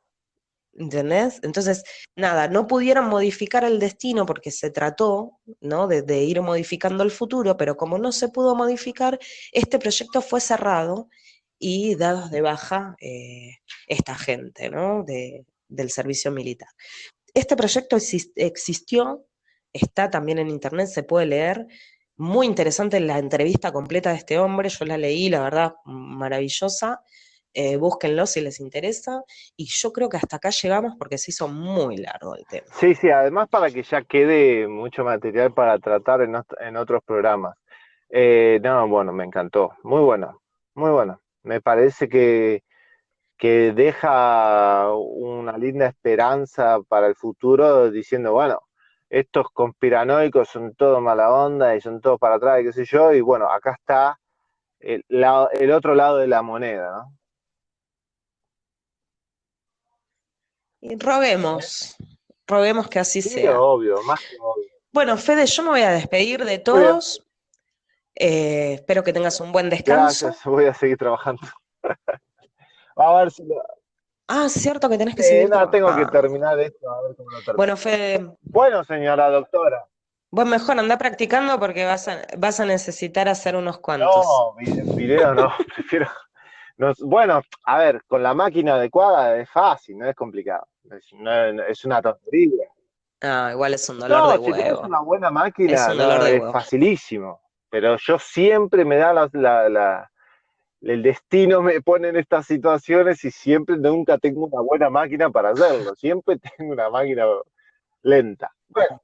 ¿Entendés? Entonces, nada, no pudieron modificar el destino porque se trató, ¿no?, de ir modificando el futuro, pero como no se pudo modificar, este proyecto fue cerrado y dados de baja esta gente, ¿no?, del servicio militar. Este proyecto existió, está también en internet, se puede leer. Muy interesante la entrevista completa de este hombre, yo la leí, la verdad, maravillosa. Búsquenlo si les interesa. Y yo creo que hasta acá llegamos porque se hizo muy largo el tema. Sí, sí, además para que ya quede mucho material para tratar en otros programas. No, bueno, me encantó. Muy bueno, muy bueno. Me parece que deja una linda esperanza para el futuro diciendo, bueno, estos conspiranoicos son todo mala onda y son todos para atrás y qué sé yo, y bueno, acá está el otro lado de la moneda, ¿no? Y roguemos que así Sí, sea. obvio, más que obvio. Bueno, Fede, yo me voy a despedir de Muy bien, todos. Espero que tengas un buen gracias, descanso. voy a seguir trabajando. A ver si Ah, cierto que tenés que seguir nada, tengo que trabajando. terminar esto, a ver cómo lo termino. Bueno, Fede, Bueno, señora doctora, vos mejor anda practicando porque vas a necesitar hacer unos cuantos. no, video no, prefiero. Bueno, a ver, con la máquina adecuada es fácil, no es complicado. Es una tontería. Ah, igual es un dolor de No, si tenés huevo. una buena Es máquina, un dolor no, de es huevo. facilísimo. Pero yo siempre me da el destino me pone en estas situaciones y siempre nunca tengo una buena máquina para hacerlo. Siempre tengo una máquina lenta. Bueno,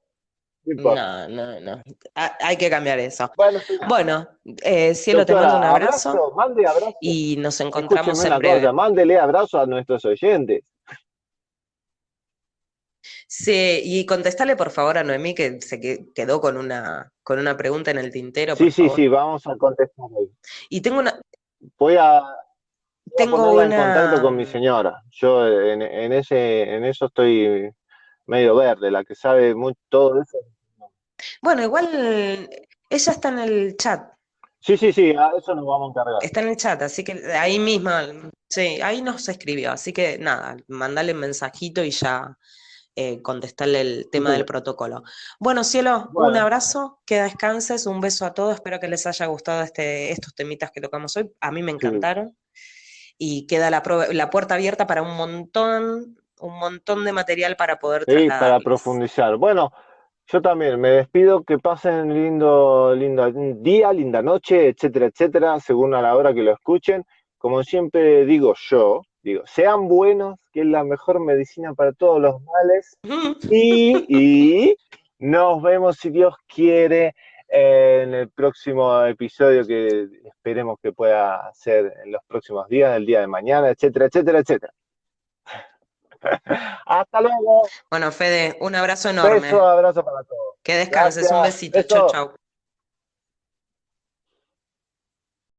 no importa. No, no, no. Hay que cambiar eso. Bueno, señora. Bueno, cielo, te mando un Doctora, abrazo abrazo, mande abrazo. y nos encontramos Escúcheme en una cosa, breve. mándele abrazo a nuestros oyentes. Sí, y contestale por favor a Noemí que quedó con una pregunta en el tintero, Sí, por sí, favor. sí, vamos a contestar hoy. Y tengo una, Voy a, voy a tengo ponerla en contacto una, con mi señora. Yo en eso estoy medio verde, la que sabe mucho todo eso. bueno, igual ella Sí, sí, sí, a eso nos vamos a encargar. está en el chat, así que ahí misma, sí, ahí nos escribió, así que nada, mandale un mensajito y ya contestarle el Sí, tema del señor. protocolo. Bueno, cielo, un Bueno, abrazo, que descanses, un beso a todos, espero que les haya gustado estos temitas que tocamos hoy, a mí me sí, encantaron, y queda la puerta abierta para un montón de material para poder sí, para trasladarles. profundizar. Bueno, yo también me despido, que pasen lindo día, linda noche, etcétera, etcétera, según a la hora que lo escuchen. Como siempre digo yo, digo, sean buenos, que es la mejor medicina para todos los males. Y nos vemos, si Dios quiere, en el próximo episodio que esperemos que pueda ser en los próximos días, el día de mañana, etcétera, etcétera, etcétera. Hasta luego. Bueno, Fede, un abrazo Beso, enorme. abrazo para todos. Que descanses, un Gracias. besito. Chau, Beso. chau.